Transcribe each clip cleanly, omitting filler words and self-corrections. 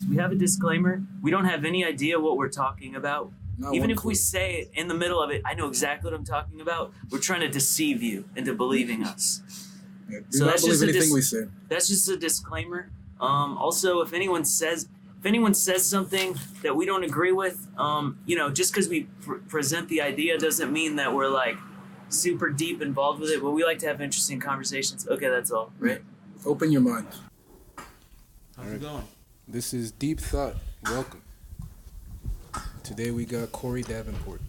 We have a disclaimer. We don't have any idea what we're talking about. Not Even one if clue. we say in the middle of it, I know exactly what I'm talking about, we're trying to deceive you into believing us. Yeah, do So not that's believe just a anything we say. That's just a disclaimer. Also, if anyone says something that we don't agree with, just because we present the idea doesn't mean that we're like super deep involved with it. But we like to have interesting conversations. Okay, that's all, right? Open your mind. How's it going? This is Deep Thot. Welcome. Today we got Corey Davenport.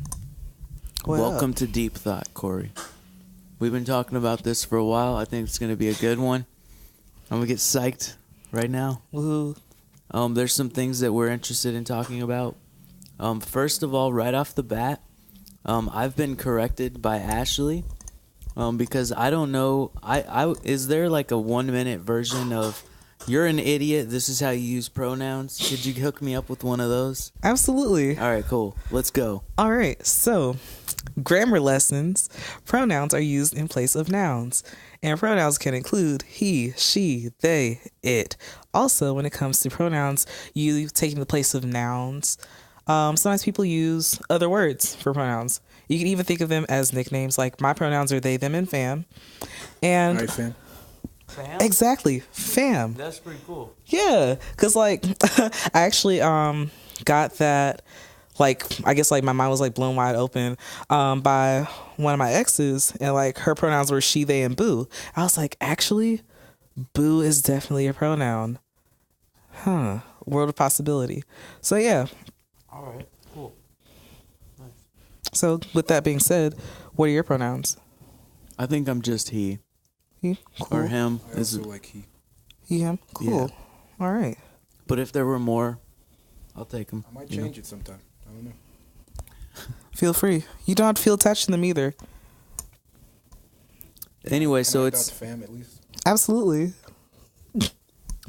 Welcome to Deep Thought, Corey. We've been talking about this for a while. I think it's going to be a good one. I'm going to get psyched right now. Woohoo. There's some things that we're interested in talking about. First of all, right off the bat, I've been corrected by Ashley because I don't know. Is there like a 1-minute version of "You're an idiot, this is how you use pronouns"? Could you hook me up with one of those? Absolutely. All right, cool. Let's go. All right. So, grammar lessons. Pronouns are used in place of nouns. And pronouns can include he, she, they, it. Also, when it comes to pronouns, you taking the place of nouns. Sometimes people use other words for pronouns. You can even think of them as nicknames. Like my pronouns are they, them, and fam. And All right, fam. Fam? exactly, fam. That's pretty cool. Yeah, because like I actually got that, like I guess like my mind was like blown wide open by one of my exes, and like her pronouns were she, they, and boo. I was like, actually, boo is definitely a pronoun. World of possibility. So yeah. All right, cool. Nice. So with that being said, what are your pronouns? I think I'm just he He, cool. or him. I also like he. He, him, cool. All right. But if there were more, I'll take them. I might change it sometime. I don't know. Feel free. You don't have to feel attached to them either. Anyway, Can so I it's adopt fam at least. Absolutely.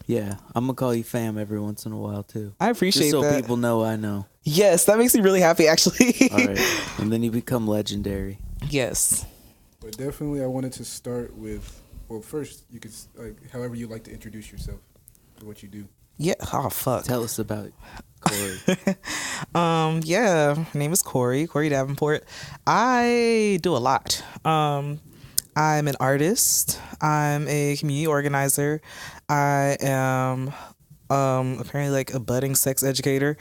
yeah. I'm gonna call you fam every once in a while too. I appreciate Just so that. people know I know. Yes, that makes me really happy, actually. All right, and then you become legendary. Yes. But definitely, I wanted to start with. Well, first you could however you like to introduce yourself, or what you do. Yeah. Oh, fuck. Tell us about Corey. Yeah. My name is Corey Davenport. I do a lot. I'm an artist. I'm a community organizer. I am apparently like a budding sex educator,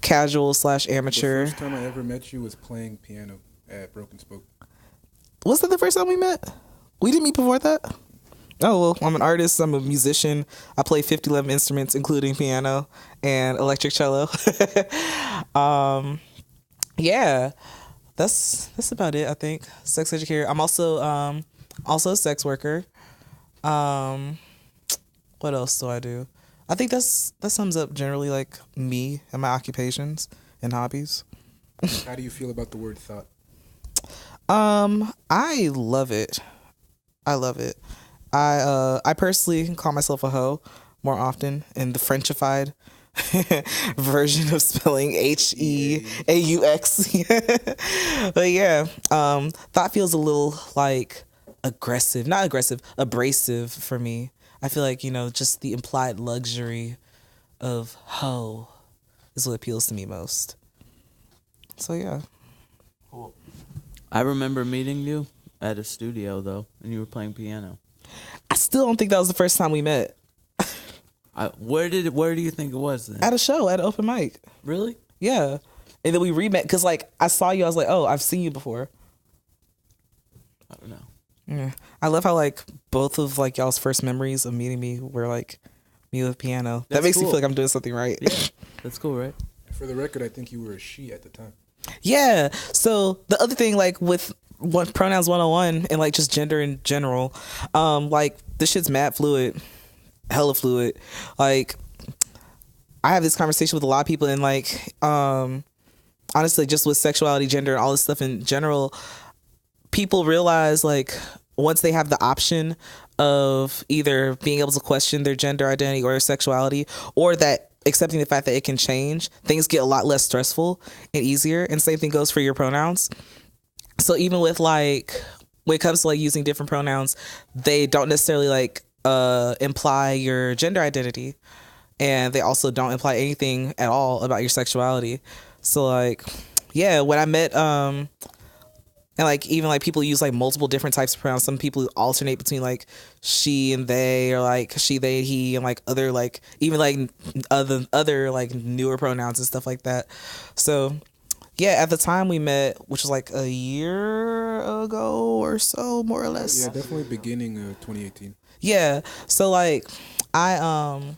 casual/amateur. The first time I ever met you was playing piano at Broken Spoke. Was that the first time we met? We didn't meet before that? Oh, well, I'm an artist. I'm a musician. I play 50-11 instruments, including piano and electric cello. Yeah, that's about it, I think. Sex educator. I'm also a sex worker. What else do I do? I think that sums up generally like me and my occupations and hobbies. How do you feel about the word thought? I love it. I personally call myself a hoe more often in the Frenchified version of spelling HEAUX. But yeah, thought feels a little like abrasive for me. I feel like, just the implied luxury of hoe is what appeals to me most. So yeah. Cool. I remember meeting you at a studio though, and you were playing piano. I still don't think that was the first time we met. Where do you think it was then? At a show, at an open mic. Really? Yeah. And then we re-met because like I saw you, I was like, oh, I've seen you before. I don't know. Yeah. I love how like both of like y'all's first memories of meeting me were like me with piano. That makes me cool. feel like I'm doing something right. Yeah, that's cool, right? For the record, I think you were a she at the time. Yeah. So the other thing, like with pronouns 101 and like just gender in general, like this shit's mad fluid, hella fluid. Like I have this conversation with a lot of people, and like honestly, just with sexuality, gender, and all this stuff in general, people realize like once they have the option of either being able to question their gender identity or their sexuality, or that accepting the fact that it can change, things get a lot less stressful and easier. And same thing goes for your pronouns. So even with like when it comes to like using different pronouns, they don't necessarily like imply your gender identity. and they also don't imply anything at all about your sexuality. So like, yeah, when I met and like even like people use like multiple different types of pronouns. Some people alternate between like she and they, or like she, they, he, and like other like even like other like newer pronouns and stuff like that. So yeah, at the time we met, which was like a year ago or so, more or less. Yeah, definitely beginning of 2018. Yeah. So like I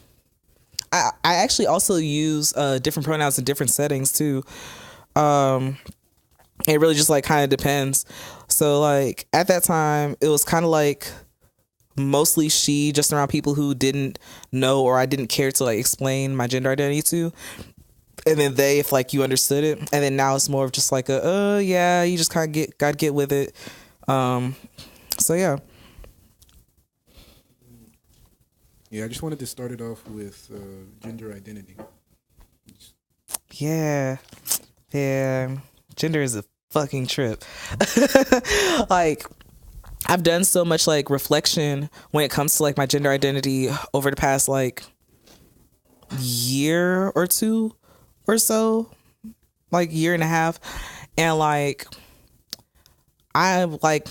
actually also use different pronouns in different settings too. It really just like kind of depends. So like at that time it was kind of like mostly she, just around people who didn't know or I didn't care to like explain my gender identity to. And then they, if like you understood it. And then now it's more of just like yeah, you just kind of gotta get with it. So yeah. Yeah, I just wanted to start it off with gender identity. Yeah. Gender is a fucking trip. Like, I've done so much like reflection when it comes to like my gender identity over the past like year or two or so, like year and a half. And like, I'm like,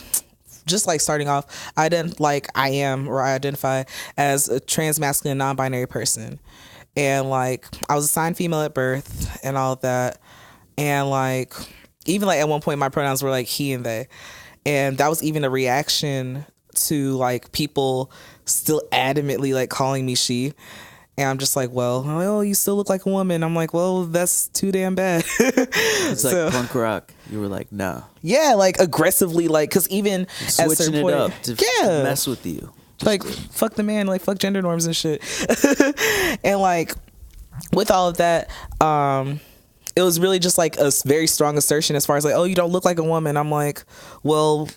just like starting off, I identify as a trans masculine non-binary person. And like, I was assigned female at birth and all of that. And like, even like at one point my pronouns were like he and they. And that was even a reaction to like people still adamantly like calling me she. And I'm just like, well, you still look like a woman. I'm like, well, that's too damn bad. It's like punk rock. You were like, nah. Yeah, like aggressively, like, because even Switching at certain it point, up to mess with you. Like, fuck the man, like, fuck gender norms and shit. And like, with all of that, it was really just like a very strong assertion as far as like, oh, you don't look like a woman. I'm like, well,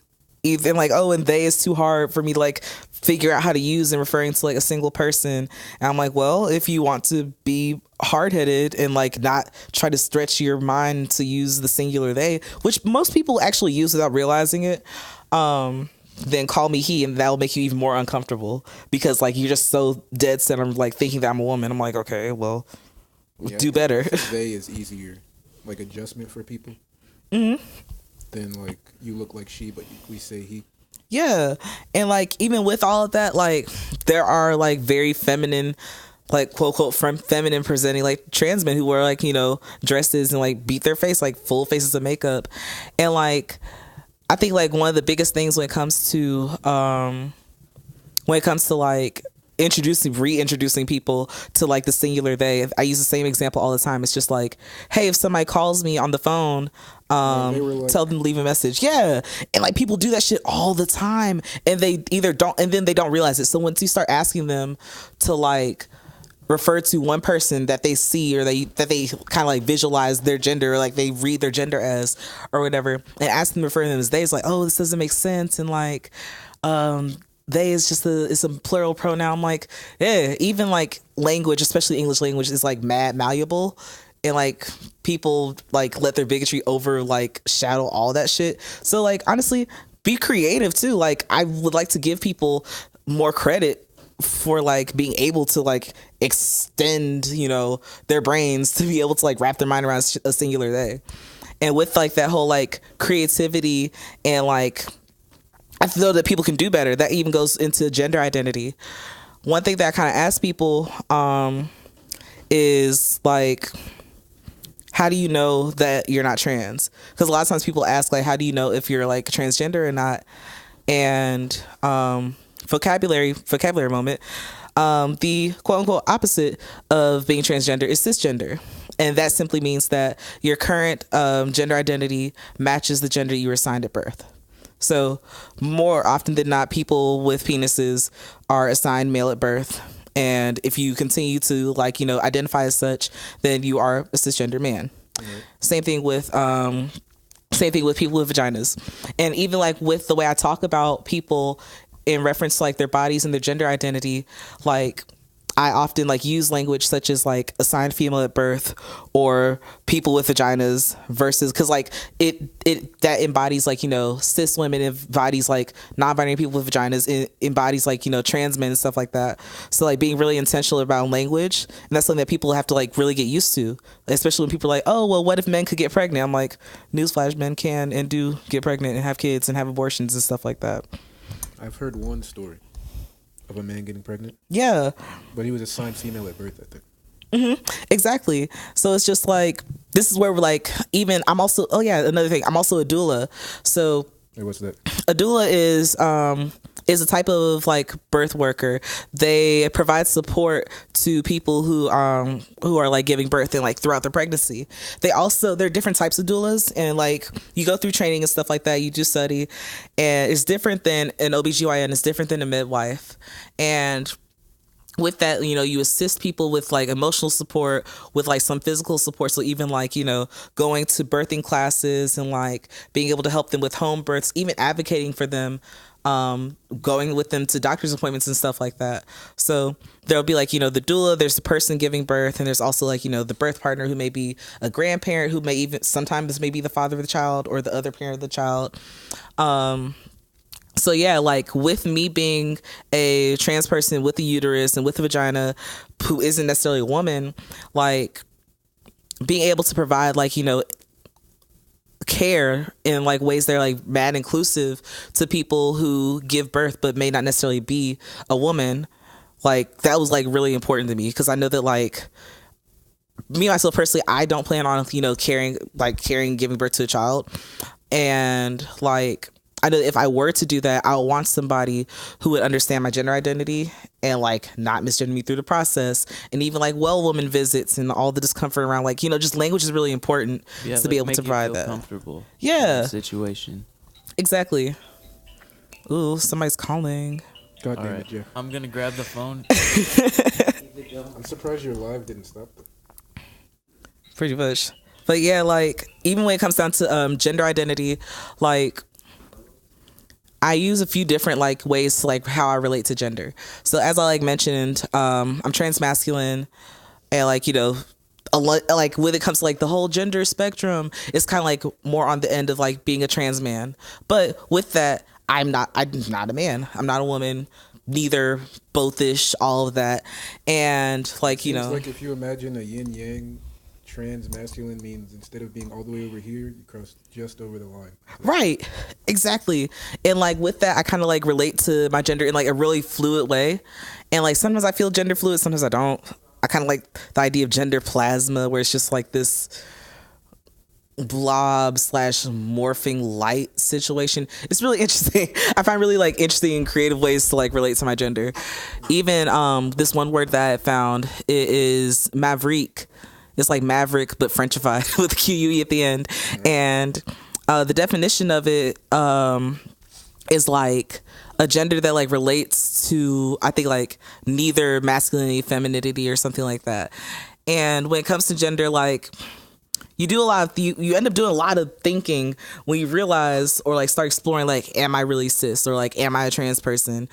even like, oh, and they is too hard for me to like figure out how to use and referring to like a single person. And I'm like, well, if you want to be hard-headed and like not try to stretch your mind to use the singular they, which most people actually use without realizing it, then call me he, and that'll make you even more uncomfortable because like you're just so dead set on like thinking that I'm a woman. I'm like, okay, well, do better. They is easier, like adjustment for people. Then like you look like she, but we say he. Yeah, and like even with all of that, like there are like very feminine, like quote unquote feminine presenting like trans men who wear like, you know, dresses and like beat their face, like full faces of makeup. And like I think like one of the biggest things when it comes to like reintroducing people to like the singular they, I use the same example all the time. It's just like, hey, if somebody calls me on the phone, like, tell them to leave a message. Yeah. And like people do that shit all the time, and they either don't, and then they don't realize it. So once you start asking them to like refer to one person that they see or that they kind of like visualize their gender, or like they read their gender as or whatever, and ask them to refer to them as they, it's like, oh, this doesn't make sense. And like they is just it's a plural pronoun. I'm like, yeah, even like language, especially English language, is like mad malleable. And like people like let their bigotry over like shadow all that shit. So like honestly, be creative too. Like I would like to give people more credit for like being able to like extend, you know, their brains to be able to like wrap their mind around a singular they. And with like that whole like creativity and like, I feel that people can do better. That even goes into gender identity. One thing that I kind of ask people is like, how do you know that you're not trans? Because a lot of times people ask like, how do you know if you're like transgender or not? And vocabulary moment. The quote unquote opposite of being transgender is cisgender. And that simply means that your current gender identity matches the gender you were assigned at birth. So more often than not, people with penises are assigned male at birth. And if you continue to like, you know, identify as such, then you are a cisgender man. Mm-hmm. Same thing with people with vaginas. And even like with the way I talk about people in reference to like their bodies and their gender identity, like I often like use language such as like assigned female at birth or people with vaginas versus because like it that embodies like, you know, cis women, embodies like non-binary people with vaginas, it embodies like, you know, trans men and stuff like that. So like being really intentional about language, and that's something that people have to like really get used to, especially when people are like, oh well, what if men could get pregnant? I'm like, newsflash, men can and do get pregnant and have kids and have abortions and stuff like that. I've heard one story of a man getting pregnant. Yeah. But he was assigned female at birth, I think. Exactly. So it's just like, this is where we're like, even I'm also, oh yeah, another thing, I'm also a doula. So Hey, what's that? a doula is a type of like birth worker. They provide support to people who are like giving birth and like throughout their pregnancy. There are different types of doulas, and like you go through training and stuff like that. You do study, and it's different than an OBGYN. It's different than a midwife, and with that, you know, you assist people with like emotional support, with like some physical support. So even like, you know, going to birthing classes and like being able to help them with home births, even advocating for them, going with them to doctor's appointments and stuff like that. So there'll be like, you know, the doula, there's the person giving birth, and there's also like, you know, the birth partner who may be a grandparent, who may even sometimes may be the father of the child or the other parent of the child. So yeah, like with me being a trans person with a uterus and with a vagina who isn't necessarily a woman, like being able to provide like, you know, care in like ways that are like mad inclusive to people who give birth but may not necessarily be a woman, like that was like really important to me, because I know that like me myself personally, I don't plan on, you know, carrying giving birth to a child, and like I know if I were to do that, I would want somebody who would understand my gender identity and like not misgender me through the process, and even like well woman visits and all the discomfort around like, you know, just language is really important to like be able make to you provide feel that. comfortable. Yeah. In the situation. Exactly. Ooh, somebody's calling. God All damn right. it, Jeff. I'm gonna grab the phone. I'm surprised your live didn't stop though. Pretty much. But yeah, like even when it comes down to gender identity, like I use a few different like ways to like how I relate to gender. So as I like mentioned, I'm trans masculine, and like, you know, like when it comes to like the whole gender spectrum, it's kind of like more on the end of like being a trans man. But with that, I'm not a man. I'm not a woman. Neither, both-ish, all of that. And like, you Seems know, like if you imagine a yin yang, trans masculine means instead of being all the way over here, you cross just over the line. right, exactly. And like with that, I kind of like relate to my gender in like a really fluid way. And like sometimes I feel gender fluid, sometimes I don't. I kind of like the idea of gender plasma, where it's just like this blob / morphing light situation. It's really interesting. I find really like interesting and creative ways to like relate to my gender. Even this one word that I found, it is maverick. It's like maverick but Frenchified with QUE at the end. And the definition of it is like a gender that like relates to, I think, like neither masculinity, femininity, or something like that. And when it comes to gender, like you do a lot of you end up doing a lot of thinking when you realize or like start exploring like, am I really cis, or like am I a trans person,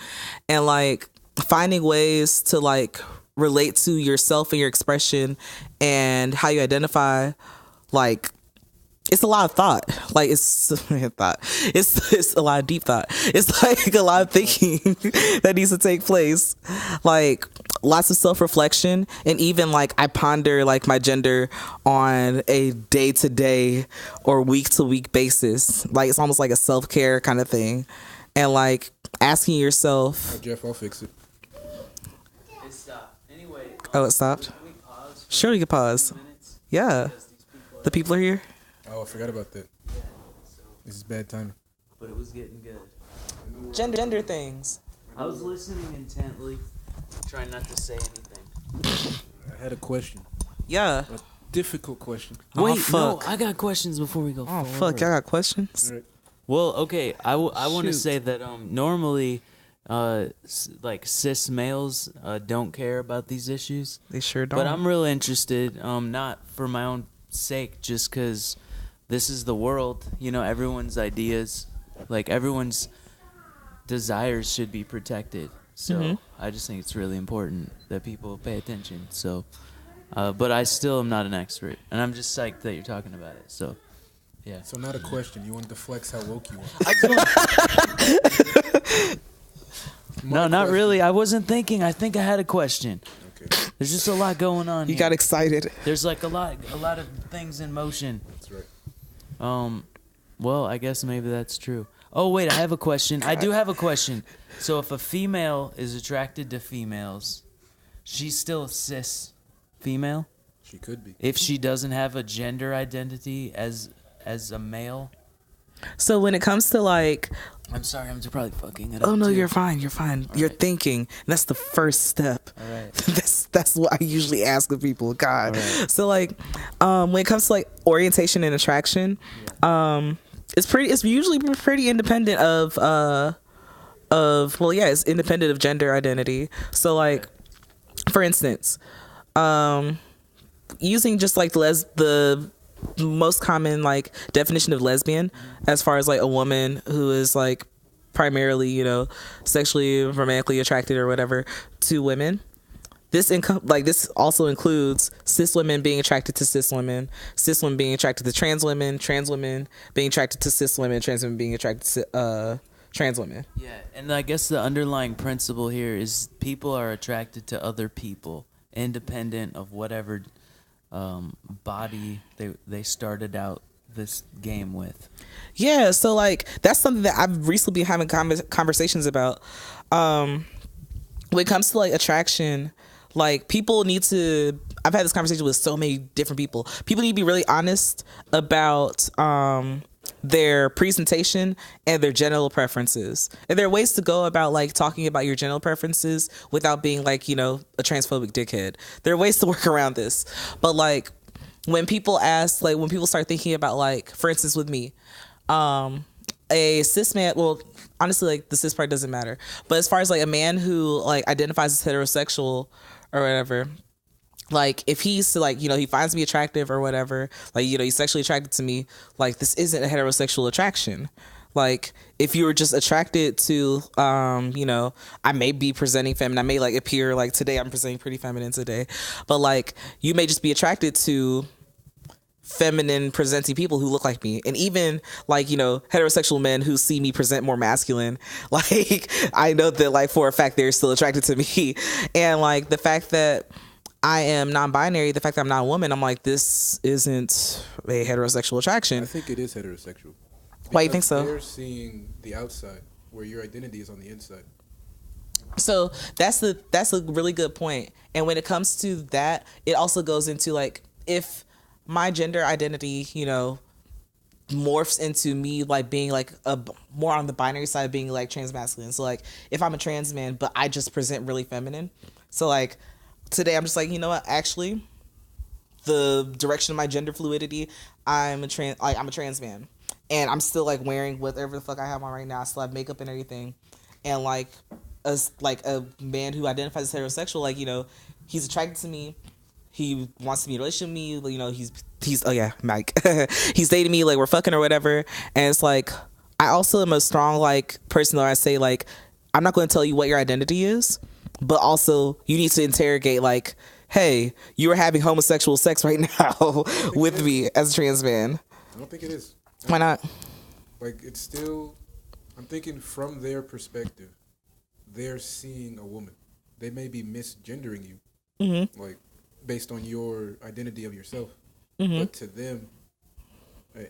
and like finding ways to like relate to yourself and your expression and how you identify. Like it's a lot of thought. Like it's thought. It's a lot of deep thought. It's like a lot of thinking that needs to take place. Like lots of self-reflection, and even like I ponder like my gender on a day-to-day or week-to-week basis. Like it's almost like a self-care kind of thing, and like asking yourself. Jeff, I'll fix it. It stopped. Anyway. Oh, it stopped. Can we pause? Sure, you can pause. Yeah, the people are here. Oh, I forgot about that. This is bad timing. But it was getting good. Gender things. I was listening intently, trying not to say anything. I had a question. Yeah. A difficult question. Oh, Wait, fuck. no, I got questions before we go Oh forward. fuck, y'all got questions? All right. Well, okay, I want to Shoot. say that normally, like cis males don't care about these issues, They sure don't. but I'm real interested. Not for my own sake, just because this is the world. You know, everyone's ideas, like everyone's desires, should be protected. So I just think it's really important that people pay attention. So, but I still am not an expert, and I'm just psyched that you're talking about it. So, yeah. So not a question. You wanted to flex how woke you are. No, not really. I wasn't thinking. I think I had a question. Okay. There's just a lot going on. You here. got excited. There's like a lot of things in motion. That's right. Well, I guess maybe that's true. Oh wait, I have a question. I do have a question. So if a female is attracted to females, she's still a cis female? She could be. If she doesn't have a gender identity as a male? So when it comes to like, I'm sorry, I'm probably fucking it up. oh no, too. you're fine. You're right. thinking. That's the first step. All right. That's what I usually ask of people. God. Right. So like, when it comes to like orientation and attraction, it's usually pretty independent of it's independent of gender identity. So like, for instance, using just like the most common like definition of lesbian, as far as like a woman who is like primarily, you know, sexually romantically attracted or whatever to women. This also includes cis women being attracted to cis women being attracted to trans women being attracted to cis women, trans women being attracted to trans women. Yeah, and I guess the underlying principle here is people are attracted to other people, independent of whatever body they started out this game with. Yeah, so like that's something that I've recently been having conversations about. When it comes to like attraction, like people need to. I've had this conversation with so many different people. People need to be really honest about their presentation and their genital preferences. And there are ways to go about like talking about your genital preferences without being like, you know, a transphobic dickhead. There are ways to work around this. But like when people start thinking about like, for instance, with me, a cis man, well, honestly, like the cis part doesn't matter. But as far as like a man who like identifies as heterosexual or whatever, like if he's like, you know, he finds me attractive or whatever, like, you know, he's sexually attracted to me, like this isn't a heterosexual attraction. Like if you were just attracted to, you know, I may be presenting feminine, I may like appear like today I'm presenting pretty feminine today, but like you may just be attracted to feminine presenting people who look like me. And even like, you know, heterosexual men who see me present more masculine, like I know that like for a fact they're still attracted to me. And like the fact that I am non-binary, the fact that I'm not a woman, I'm like, this isn't a heterosexual attraction. I think it is heterosexual. Why do you think so? They're seeing the outside where your identity is on the inside. So that's a really good point. And when it comes to that, it also goes into like, if my gender identity, you know, morphs into me like being like a more on the binary side, being like trans masculine. So like if I'm a trans man but I just present really feminine, so like today I'm just like, you know what, actually the direction of my gender fluidity, I'm a trans man, and I'm still like wearing whatever the fuck I have on right now. I still have makeup and everything, and like as like a man who identifies as heterosexual, like, you know, he's attracted to me, he wants to be in a relationship with me, you know, he's oh yeah, Mike. He's dating me, like we're fucking or whatever. And it's like, I also am a strong like person where I say like, I'm not going to tell you what your identity is, but also you need to interrogate like, hey, you are having homosexual sex right now with me as a trans man. I don't think it is. Why not? Like it's still, I'm thinking from their perspective, they're seeing a woman. They may be misgendering you, like based on your identity of yourself. But to them,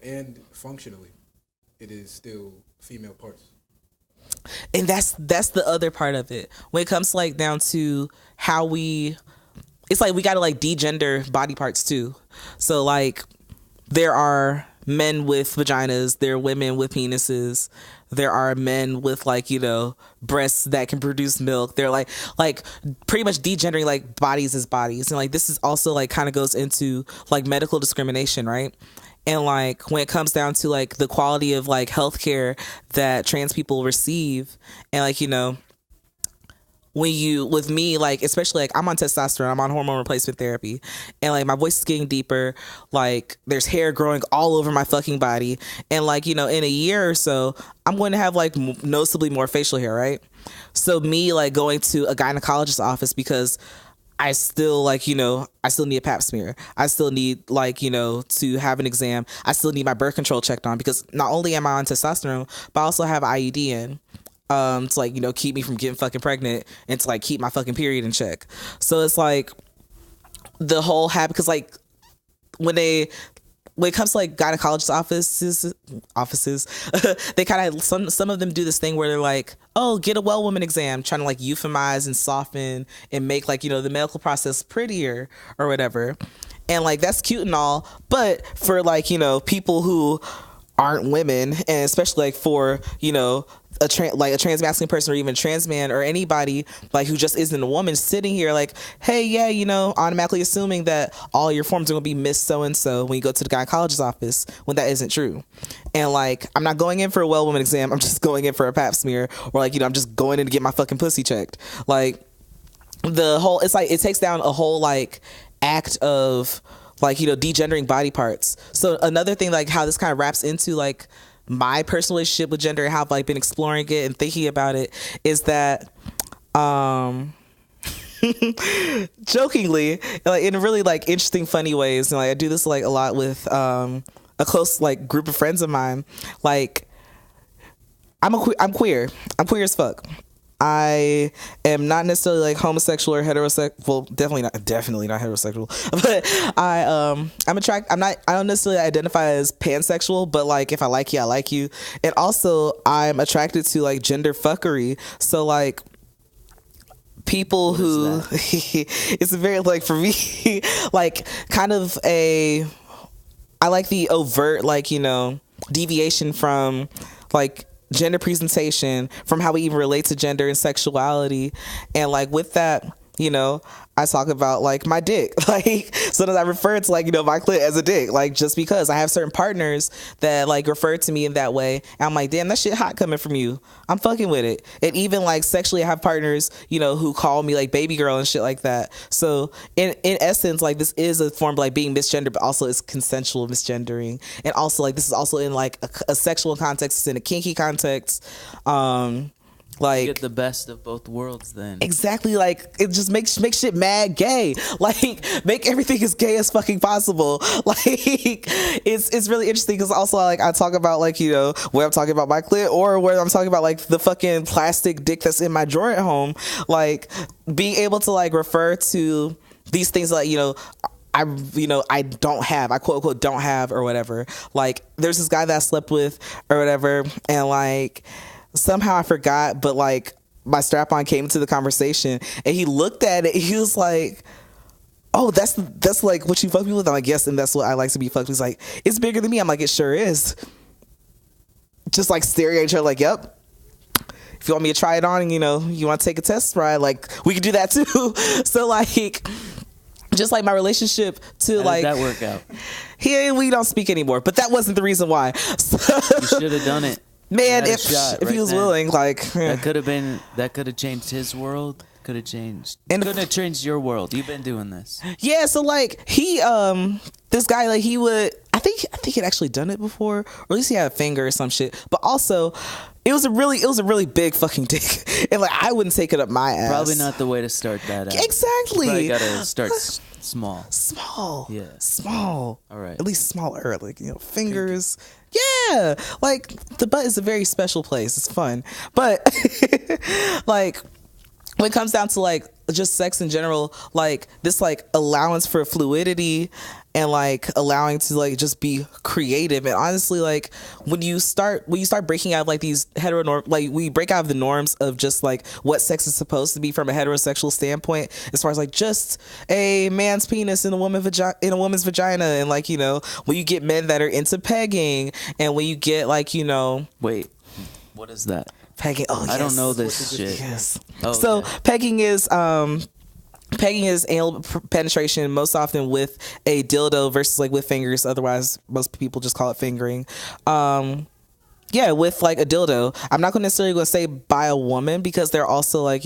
and functionally, it is still female parts. And that's the other part of it. When it comes like down to how it's like we gotta like degender body parts too. So like there are men with vaginas, there are women with penises, there are men with like, you know, breasts that can produce milk. They're like pretty much degendering like bodies as bodies. And like this is also like kind of goes into like medical discrimination, right? And like when it comes down to like the quality of like healthcare that trans people receive, and like, you know, with me, like, especially like I'm on testosterone, I'm on hormone replacement therapy, and like my voice is getting deeper, like there's hair growing all over my fucking body, and like, in a year or so I'm going to have like noticeably more facial hair, right? So me like going to a gynecologist's office because I still like, I still need a pap smear. I still need like, to have an exam. I still need my birth control checked on because not only am I on testosterone, but I also have IUD in. To like, keep me from getting fucking pregnant and to like keep my fucking period in check. So it's like the whole habit, because like when it comes to like gynecologist offices, they kind of some of them do this thing where they're like, oh, get a well woman exam, trying to like euphemize and soften and make like, the medical process prettier or whatever. And like that's cute and all, but for like, people who aren't women, and especially like for, a trans masculine person or even trans man or anybody like who just isn't a woman sitting here like, hey, yeah, automatically assuming that all your forms are gonna be Miss so and so when you go to the gynecologist's office, when that isn't true. And like I'm not going in for a well woman exam, I'm just going in for a pap smear, or like, I'm just going in to get my fucking pussy checked. Like the whole, it's like it takes down a whole like act of like, degendering body parts. So another thing, like how this kind of wraps into like my personal relationship with gender and how I've like been exploring it and thinking about it, is that jokingly, like in really like interesting funny ways, and like I do this like a lot with a close like group of friends of mine. Like I'm queer as fuck. I am not necessarily like homosexual or heterosexual. Well, definitely not heterosexual. But I don't necessarily identify as pansexual, but like if I like you, I like you. And also I'm attracted to like gender fuckery. So like people who it's a very like, for me, like kind of I like the overt like, deviation from like gender presentation, from how we even relate to gender and sexuality. And like with that, I talk about like my dick. Like sometimes I refer to like, my clit as a dick, like just because I have certain partners that like refer to me in that way. And I'm like, damn, that shit hot coming from you. I'm fucking with it. And even like sexually, I have partners, who call me like baby girl and shit like that. So in essence, like this is a form of like being misgendered, but also it's consensual misgendering. And also like this is also in like a sexual context, it's in a kinky context. Like you get the best of both worlds then. Exactly. Like it just makes shit mad gay. Like make everything as gay as fucking possible. Like it's really interesting because also like I talk about like, where I'm talking about my clit or where I'm talking about like the fucking plastic dick that's in my drawer at home. Like being able to like refer to these things like, I don't have, I quote unquote don't have or whatever. Like there's this guy that I slept with or whatever, and like somehow I forgot, but like my strap-on came into the conversation and he looked at it and he was like, oh, that's like what you fuck me with? I'm like, yes, and that's what I like to be fucked with. He's like, it's bigger than me. I'm like, it sure is. Just like staring at each other like, yep. If you want me to try it on and you want to take a test ride, like we could do that too. So like just like my relationship to How like did that work out? We don't speak anymore, but that wasn't the reason why. So, You should have done it. man, if he was willing, like that could have changed his world. Could have changed your world. You've been doing this. Yeah, so like he this guy, like he would, I think he'd actually done it before, or at least he had a finger or some shit. But also it was a really big fucking dick. And like I wouldn't take it up my ass. Probably not the way to start that out. Exactly. You probably gotta start small. Yeah. Small. All right. At least smaller, like, fingers. Yeah. Like the butt is a very special place. It's fun. But like when it comes down to like just sex in general, like this like allowance for fluidity and like allowing to like just be creative. And honestly, like when you start breaking out of like these like we break out of the norms of just like what sex is supposed to be from a heterosexual standpoint, as far as like just a man's penis in a woman's vagina, and like when you get men that are into pegging, and when you get like wait, what is that? Pegging. Oh, yes. I don't know this shit. Yes. Oh, so okay. pegging is anal penetration, most often with a dildo versus like with fingers. Otherwise, most people just call it fingering. Yeah, with like a dildo. I'm not necessarily going to say by a woman, because they're also like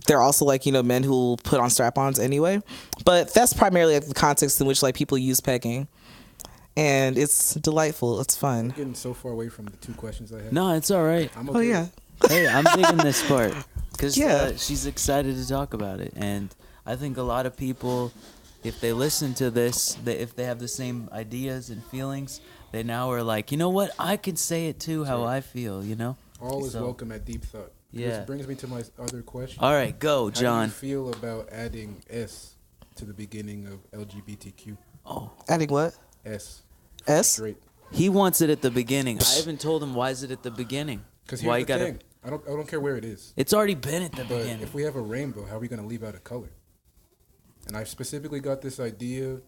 there are also like, men who will put on strap-ons anyway, but that's primarily like the context in which like people use pegging, and it's delightful. It's fun. We're getting so far away from the 2 questions I had. No, it's all right. I'm okay. Oh yeah. Hey, I'm digging this part because Yeah. she's excited to talk about it, and I think a lot of people, if they listen to this, if they have the same ideas and feelings, they now are like, you know what, I can say it too, how I feel, All is welcome at Deep Thought. Yeah. Which brings me to my other question. All right, go, How do John. you feel about adding S to the beginning of LGBTQ? Oh, Adding what? S. S? Straight. he wants it at the beginning. I haven't told him why is it at the beginning. Because Why here's you the gotta? thing. I don't care where it is. It's already been at the But beginning. if we have a rainbow, how are we going to leave out a color? And I specifically got this idea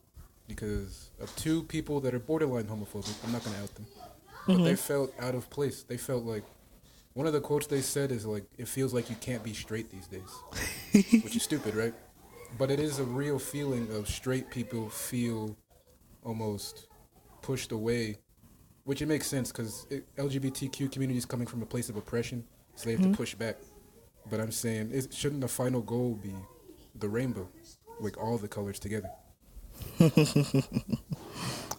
because of 2 people that are borderline homophobic. I'm not going to out them. But they felt out of place. They felt like, one of the quotes they said is like, it feels like you can't be straight these days. Which is stupid, right? But it is a real feeling of straight people feel almost pushed away, which it makes sense because LGBTQ community is coming from a place of oppression, so they have to push back. But I'm saying, shouldn't the final goal be the rainbow, like all the colors together?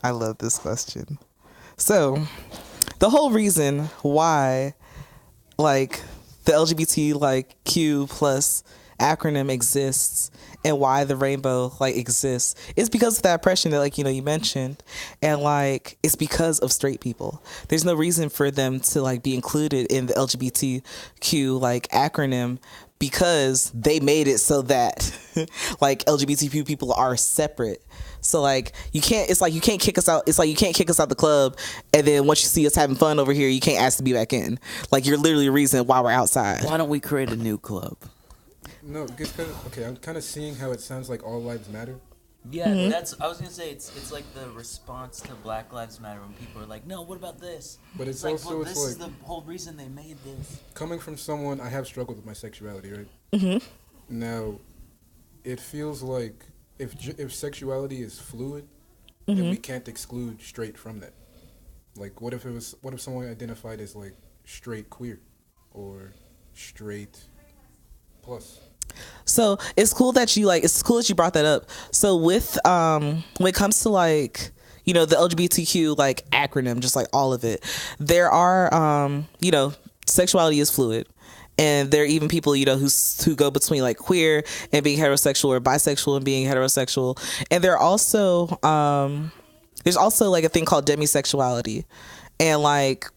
I love this question. So, the whole reason why, like, the LGBT, like, Q plus acronym exists and why the rainbow, like, exists is because of that oppression that, like, you mentioned. And, like, it's because of straight people. There's no reason for them to, like, be included in the LGBTQ, like, acronym because they made it so that, like, LGBTQ people are separate. So like you can't kick us out. It's like you can't kick us out the club, and then once you see us having fun over here, you can't ask to be back in. Like you're literally the reason why we're outside. Why don't we create a new club? No, okay, I'm kind of seeing how it sounds like all lives matter. Yeah, I was gonna say it's like the response to Black Lives Matter when people are like, no, what about this? But it's like, also, well, it's this is like- the whole reason they made this. Coming from someone, I have struggled with my sexuality, right? Mm-hmm. Now, it feels like if sexuality is fluid, then we can't exclude straight from that. Like, what if someone identified as like straight queer or straight plus? So it's cool that you brought that up. So with when it comes to like the LGBTQ like acronym, just like all of it, there are sexuality is fluid. And there are even people, who go between like queer and being heterosexual or bisexual and being heterosexual. And there are also, there's also like a thing called demisexuality. And like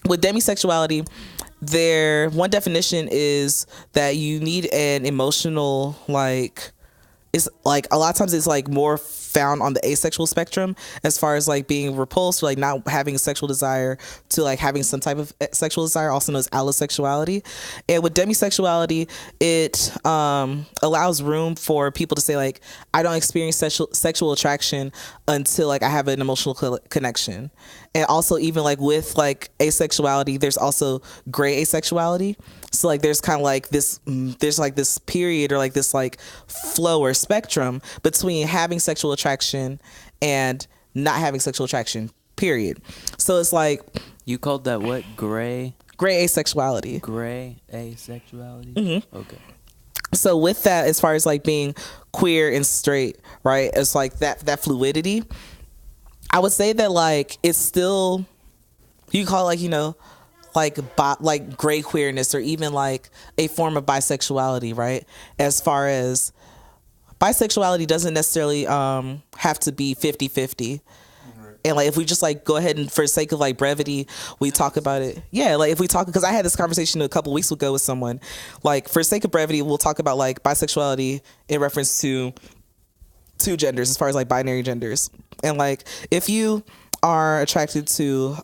with demisexuality, one definition is that you need an emotional, like, it's like a lot of times it's like more found on the asexual spectrum as far as like being repulsed, or like not having a sexual desire, to like having some type of sexual desire, also known as allosexuality. And with demisexuality, it allows room for people to say like, I don't experience sexual attraction until like I have an emotional connection. And also even like with like asexuality, there's also gray asexuality. So like there's kind of like this, there's like this period or like this like flow or spectrum between having sexual attraction and not having sexual attraction, period. So it's like, You called that what? Gray asexuality. Gray asexuality? Mm-hmm. Okay. So with that, as far as like being queer and straight, right? It's like that fluidity. I would say that like it's still, you call it like like gray queerness, or even like a form of bisexuality, right? As far as bisexuality doesn't necessarily have to be 50-50. And like if we just like go ahead and, for the sake of like brevity, we talk about it. Yeah, like if we talk, because I had this conversation a couple weeks ago with someone. Like for the sake of brevity, we'll talk about like bisexuality in reference to two genders, as far as like binary genders. And like if you are attracted to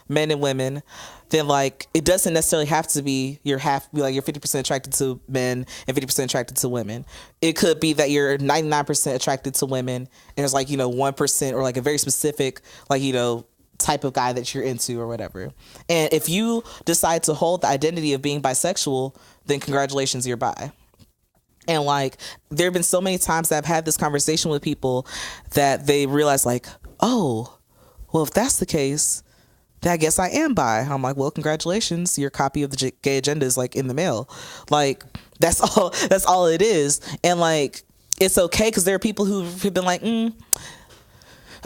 men and women, then like it doesn't necessarily have to be you're 50% attracted to men and 50% attracted to women. It could be that you're 99% attracted to women and there's like 1% or like a very specific like type of guy that you're into or whatever. And if you decide to hold the identity of being bisexual, then congratulations, you're bi. And like there have been so many times that I've had this conversation with people that they realize like, oh, well, if that's the case, I guess I am bi. I'm like, well, congratulations, your copy of the gay agenda is like in the mail. Like, that's all it is. And like, it's okay, because there are people who have been like,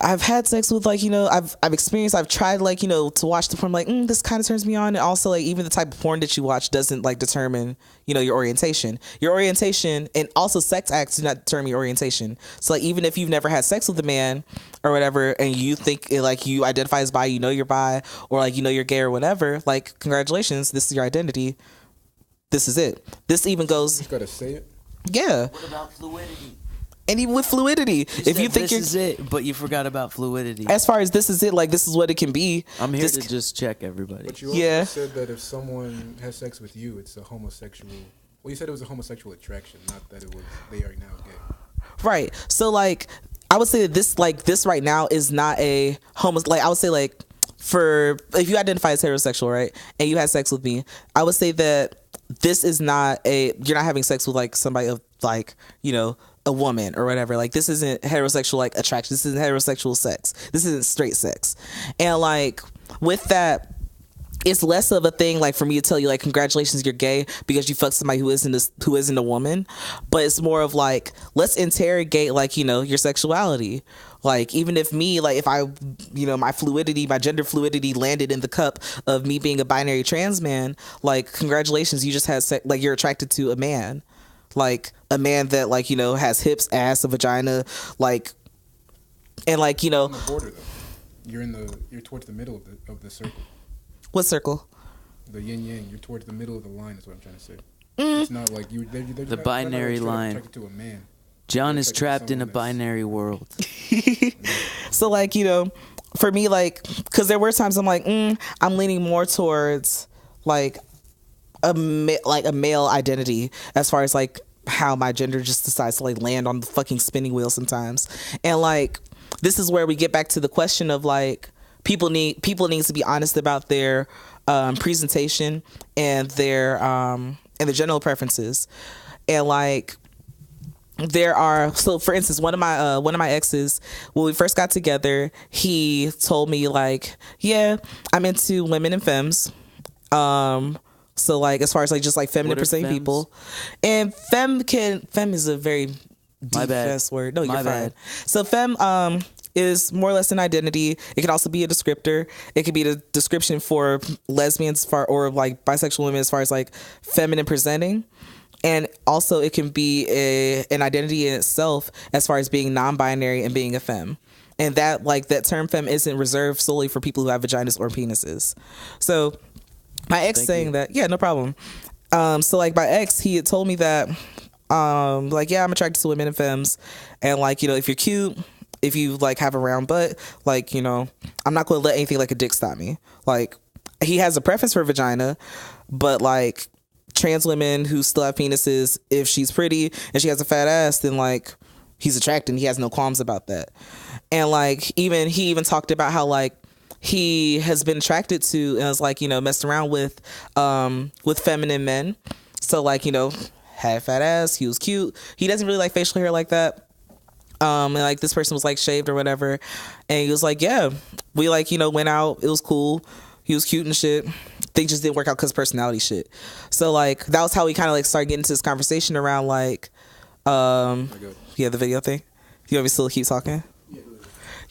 I've had sex with, like, I've tried, like, to watch the porn, like, this kind of turns me on. And also, like, even the type of porn that you watch doesn't, like, determine, your orientation. Your orientation, and also sex acts do not determine your orientation. So, like, even if you've never had sex with a man or whatever, and you think, like, you identify as bi, you're bi, or, like, you're gay or whatever, like, congratulations, this is your identity. This is it. This even goes... You gotta say it? Yeah. What about fluidity? And even with fluidity, if you think this is it, but you forgot about fluidity. As far as this is it, like, this is what it can be. I'm here to just check everybody. But you also said that if someone has sex with you, it's a homosexual. Well, you said it was a homosexual attraction, not that it was they are now gay. Right. So, like, I would say that this right now is not a like, I would say, like, if you identify as heterosexual, right, and you had sex with me, I would say that this is not you're not having sex with, like, somebody of, like, a woman or whatever. Like, this isn't heterosexual, like, attraction. This isn't heterosexual sex. This isn't straight sex. And, like, with that, it's less of a thing, like, for me to tell you, like, congratulations, you're gay because you fucked somebody who isn't a woman. But it's more of, like, let's interrogate, like, your sexuality. Like, even if me, like, if I, my fluidity, my gender fluidity landed in the cup of me being a binary trans man, like, congratulations, you just had sex, like, you're attracted to a man. Like, a man that, like, has hips, ass, a vagina, like, and, like, On the border, though. You're towards the middle of the circle. What circle? The yin yang. You're towards the middle of the line, is what I'm trying to say. It's not like the binary line. Attracted to a man. John is trapped in a binary world. So, like, for me, like, because there were times I'm like, I'm leaning more towards, like, a male identity, as far as, like, how my gender just decides to, like, land on the fucking spinning wheel sometimes. And, like, this is where we get back to the question of, like, people need to be honest about their presentation and their general preferences. And, like, so for instance, one of my exes, when we first got together, he told me, like, yeah, I'm into women and femmes. So, like, as far as, like, just, like, feminine presenting people, and femme is a very deep ass word. No, you're fine. Bad. So femme is more or less an identity. It can also be a descriptor. It could be the description for lesbians or like bisexual women as far as, like, feminine presenting. And also it can be an identity in itself as far as being non-binary and being a femme. And that, like, that term femme isn't reserved solely for people who have vaginas or penises. So my ex that, yeah, no problem. So, like, my ex, he had told me that, like, yeah, I'm attracted to women and femmes. And, like, if you're cute, if you, like, have a round butt, like, I'm not going to let anything like a dick stop me. Like, he has a preference for vagina, but, like, trans women who still have penises, if she's pretty and she has a fat ass, then, like, he's attracted and he has no qualms about that. And, like, he even talked about how, like, he has been attracted to and was, like, messed around with feminine men. So, like, had a fat ass, he was cute. He doesn't really like facial hair like that. And, like, this person was, like, shaved or whatever. And he was like, yeah, we, like, went out. It was cool. He was cute and shit. Things just didn't work out because of personality shit. So, like, that was how we kind of, like, started getting into this conversation around, like, the video thing. You want me to still keep talking?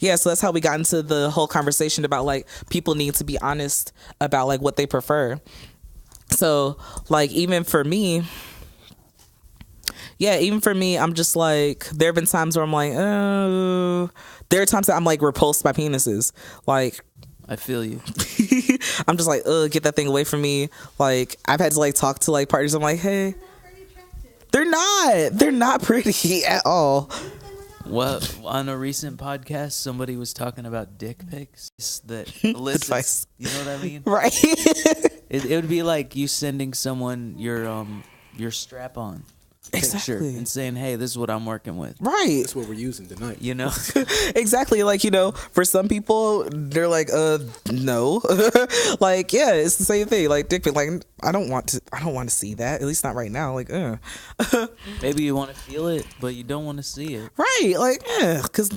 Yeah, so that's how we got into the whole conversation about, like, people need to be honest about, like, what they prefer. So, like, even for me, I'm just, like, there have been times where I'm like, oh, there are times that I'm, like, repulsed by penises. Like, I feel you. I'm just like, get that thing away from me. Like, I've had to, like, talk to, like, partners. I'm like, hey, they're not pretty at all. Well, on a recent podcast, somebody was talking about dick pics that elicits, you know what I mean? Right. It would be like you sending someone your strap-on picture and saying, hey, this is what I'm working with. Right. That's what we're using tonight. Exactly. Like, for some people, they're like, no. Like, yeah, it's the same thing. Like, dick pic, like, I don't want to see that. At least not right now. Like, Maybe you want to feel it, but you don't want to see it. Right. Like, because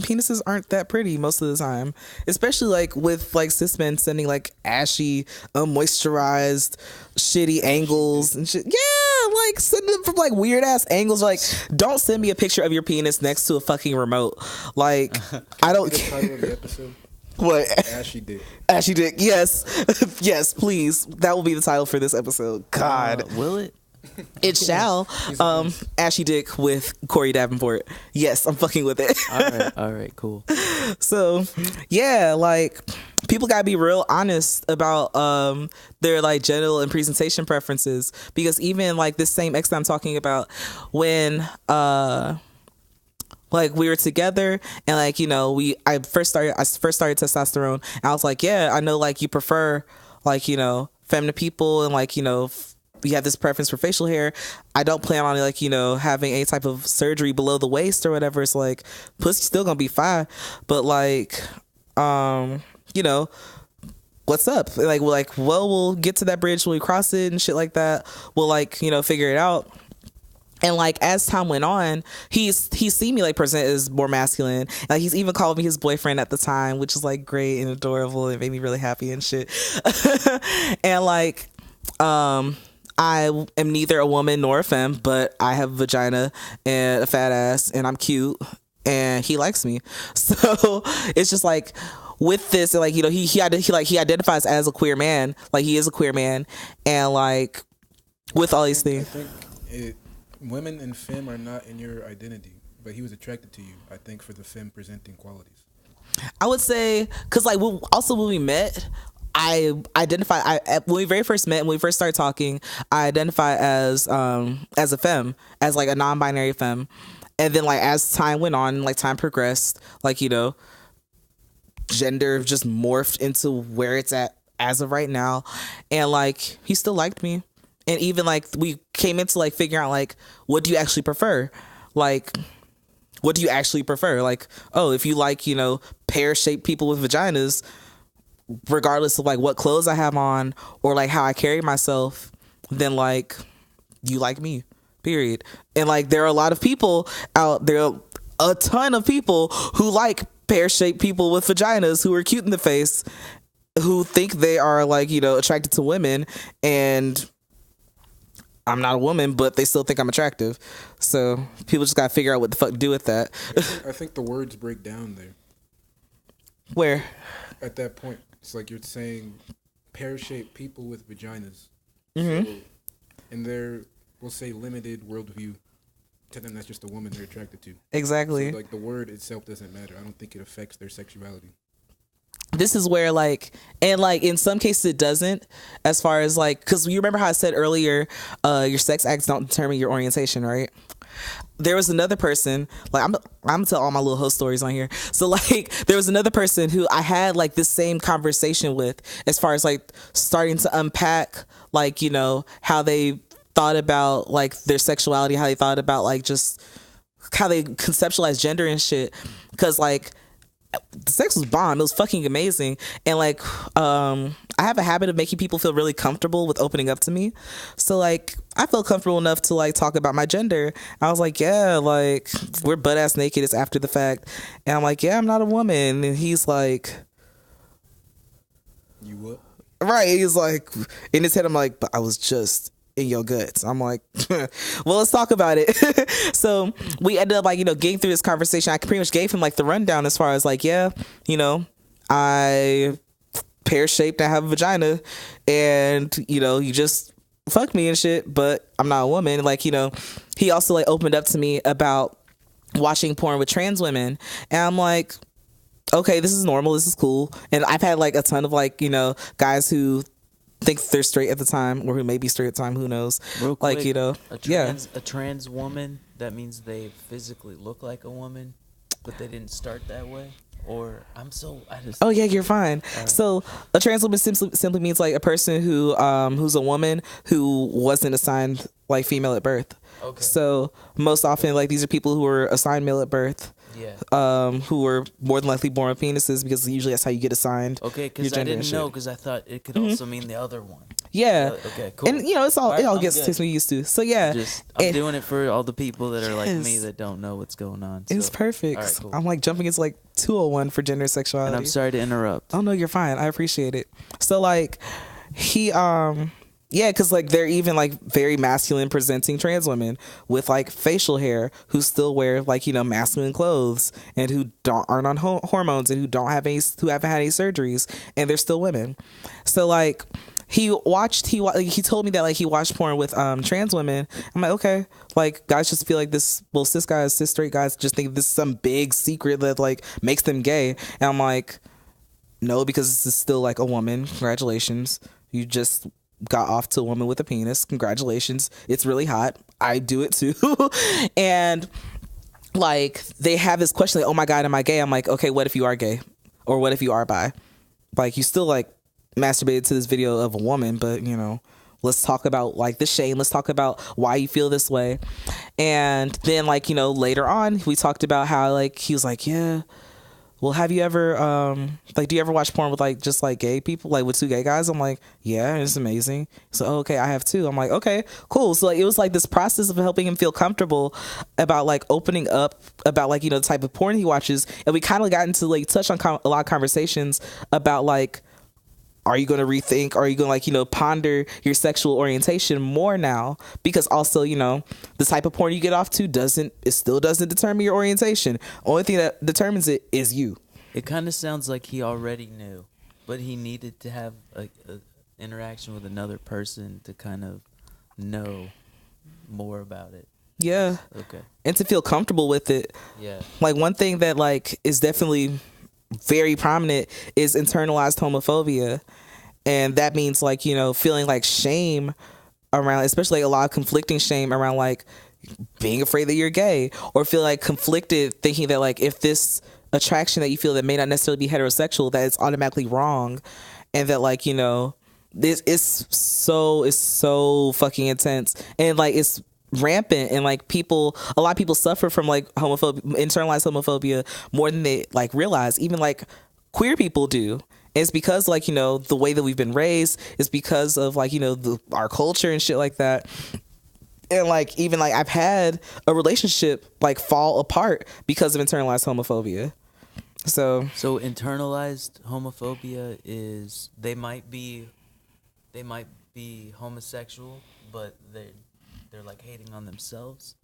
penises aren't that pretty most of the time, especially like with like cis men sending like ashy, unmoisturized, shitty angles and shit. Yeah, like sending them from like weird ass angles. Like, don't send me a picture of your penis next to a fucking remote. Like, I don't care. Title of the episode? What? Ashy dick. Ashy dick. Yes, yes, please. That will be the title for this episode. God, will it? It shall. Ashy dick with Corey Davenport. Yes, I'm fucking with it. All right, cool. So, yeah, like people gotta be real honest about their like genital and presentation preferences, because even like this same ex that I'm talking about, when like we were together and like, you know, I first started testosterone, and I was like, yeah, I know like you prefer like, you know, feminine people, and like, you know, you have this preference for facial hair. I don't plan on like, you know, having any type of surgery below the waist or whatever. It's like, pussy's still gonna be fine, but like, you know, what's up? Like, well, we'll get to that bridge when we cross it and shit like that. We'll like, you know, figure it out. And like as time went on, he's seen me like present as more masculine. Like he's even called me his boyfriend at the time, which is like great and adorable. It made me really happy and shit. And like, I am neither a woman nor a femme, but I have a vagina and a fat ass, and I'm cute, and he likes me. So it's just like with this, like, you know, he identifies as a queer man, like he is a queer man, and like with all these things. I think women and femme are not in your identity, but he was attracted to you, I think, for the femme presenting qualities. I would say, because like when we met, I identify. When we very first met, when we first started talking, I identify as a femme, as like a non-binary femme, and then like as time went on, like time progressed, like, you know, gender just morphed into where it's at as of right now, and like he still liked me, and even like we came into like figuring out like, what do you actually prefer, like. What do you actually prefer? Like, oh, if you like, you know, pear-shaped people with vaginas, regardless of like what clothes I have on or like how I carry myself, then like you like me, period. And like there are a lot of people out there, a ton of people who like pear-shaped people with vaginas who are cute in the face, who think they are like, you know, attracted to women, and I'm not a woman, but they still think I'm attractive. So people just gotta figure out what the fuck to do with that. I think the words break down there. Where? At that point, it's like you're saying pear-shaped people with vaginas. Mm-hmm. So, and their, we'll say, limited worldview, to them that's just a woman they're attracted to. Exactly. So, like, the word itself doesn't matter. I don't think it affects their sexuality. This is where like, and like in some cases it doesn't, as far as like, because you remember how I said earlier, your sex acts don't determine your orientation, right? There was another person, like I'm gonna tell all my little host stories on here. So like there was another person who I had like this same conversation with, as far as like starting to unpack like, you know, how they thought about like their sexuality, how they thought about like just how they conceptualize gender and shit. Because like the sex was bomb. It was fucking amazing. And like I have a habit of making people feel really comfortable with opening up to me. So like I felt comfortable enough to like talk about my gender. I was like, yeah, like we're butt ass naked. It's after the fact. And I'm like, yeah, I'm not a woman. And he's like, you what? Right. He's like, in his head, I'm like, but I was just in your guts. I'm like, well, let's talk about it. So we ended up like, you know, getting through this conversation. I pretty much gave him like the rundown as far as like, yeah, you know, I pear-shaped, I have a vagina, and you know, you just fuck me and shit, but I'm not a woman. Like, you know, he also like opened up to me about watching porn with trans women, and I'm like, okay, this is normal, this is cool. And I've had like a ton of like, you know, guys who think they're straight at the time, or who may be straight at the time, who knows. Real like quick, you know, a trans woman, that means they physically look like a woman, but they didn't start that way. Or oh yeah, you're fine. Right. So a trans woman simply means like a person who who's a woman who wasn't assigned like female at birth. Okay. So most often like these are people who were assigned male at birth. Yeah. Who were more than likely born with penises, because usually that's how you get assigned. Okay, because I didn't know, because I thought it could also mean the other one. Yeah. Okay, cool. And it's all Alright, it all I'm gets good. takes me used to. So yeah. I'm doing it for all the people that are like me Yes. that don't know what's going on. It's so. perfect. All right, cool. I'm like jumping into like 201 for gender and sexuality. And I'm sorry to interrupt. Oh no, you're fine. I appreciate it. So like he yeah, because like they're even like very masculine presenting trans women with like facial hair who still wear like masculine clothes and who aren't on hormones and who haven't had any surgeries and they're still women. So like he told me that like he watched porn with trans women. I'm like, okay, like guys just feel like this. Well, cis straight guys just think this is some big secret that like makes them gay. And I'm like, no, because this is still like a woman. Congratulations, you just got off to a woman with a penis. Congratulations, it's really hot. I do it too. And like they have this question like, oh my god, am I gay? I'm like, okay, what if you are gay, or what if you are bi? Like you still like masturbated to this video of a woman, but let's talk about like the shame. Let's talk about why you feel this way. And then like later on we talked about how like he was like, yeah, well, have you ever like do you ever watch porn with like just like gay people, like with two gay guys? I'm like, yeah, it's amazing. So okay, I have too. I'm like, okay, cool. So like it was like this process of helping him feel comfortable about like opening up about like the type of porn he watches. And we kind of got into like touch on a lot of conversations about like, are you going to rethink? Are you going to like, ponder your sexual orientation more now? Because also, the type of porn you get off to still doesn't determine your orientation. Only thing that determines it is you. It kind of sounds like he already knew, but he needed to have a interaction with another person to kind of know more about it. Yeah. Okay. And to feel comfortable with it. Yeah. Like one thing that like is definitely very prominent is internalized homophobia, and that means like feeling like shame around, especially like a lot of conflicting shame around like being afraid that you're gay, or feel like conflicted thinking that like if this attraction that you feel that may not necessarily be heterosexual, that it's automatically wrong, and that like this is so fucking intense, and like it's rampant, and like a lot of people suffer from like internalized homophobia more than they like realize. Even like queer people do. And it's because like the way that we've been raised is because of like our culture and shit like that. And like even like I've had a relationship like fall apart because of internalized homophobia. So internalized homophobia is they might be homosexual, but they're like hating on themselves.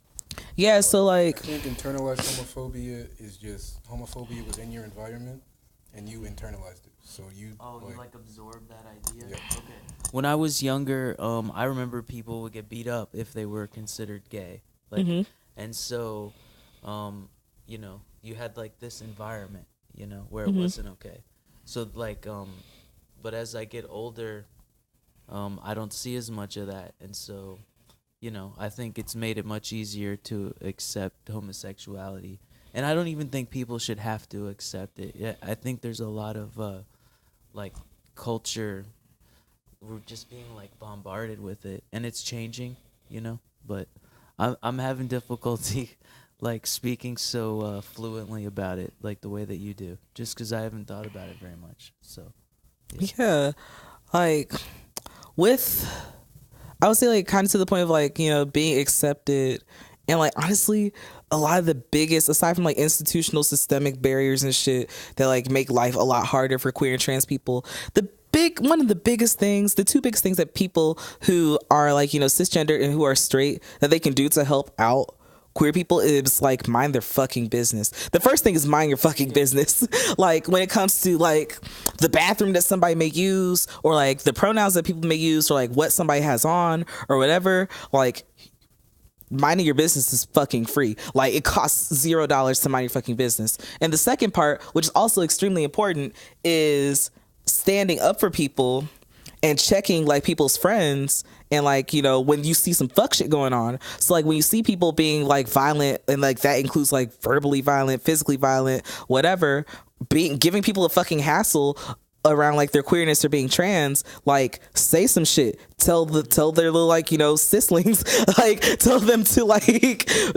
Yeah, so like I think internalized homophobia is just homophobia within your environment, and you internalized it. So you you like absorb that idea. Yeah. Okay. When I was younger, I remember people would get beat up if they were considered gay, like, and so, you had like this environment, where it wasn't okay. So like, but as I get older, I don't see as much of that, and so. I think it's made it much easier to accept homosexuality. And I don't even think people should have to accept it. Yeah, I think there's a lot of, like, culture. We're just being, like, bombarded with it. And it's changing, But I'm having difficulty, like, speaking so fluently about it, like the way that you do. Just because I haven't thought about it very much. So, yeah. Like, I would say like kind of to the point of like, being accepted, and like honestly, a lot of the biggest, aside from like institutional systemic barriers and shit that like make life a lot harder for queer and trans people, the two biggest things that people who are like, cisgender and who are straight that they can do to help out queer people is like mind their fucking business. The first thing is mind your fucking business. Like when it comes to like the bathroom that somebody may use, or like the pronouns that people may use, or like what somebody has on or whatever, like minding your business is fucking free. Like it costs $0 to mind your fucking business. And the second part, which is also extremely important, is standing up for people and checking like people's friends, and like when you see some fuck shit going on. So like when you see people being like violent, and like that includes like verbally violent, physically violent, whatever, giving people a fucking hassle around like their queerness or being trans, like say some shit, tell their little like, you know, sislings, like tell them to like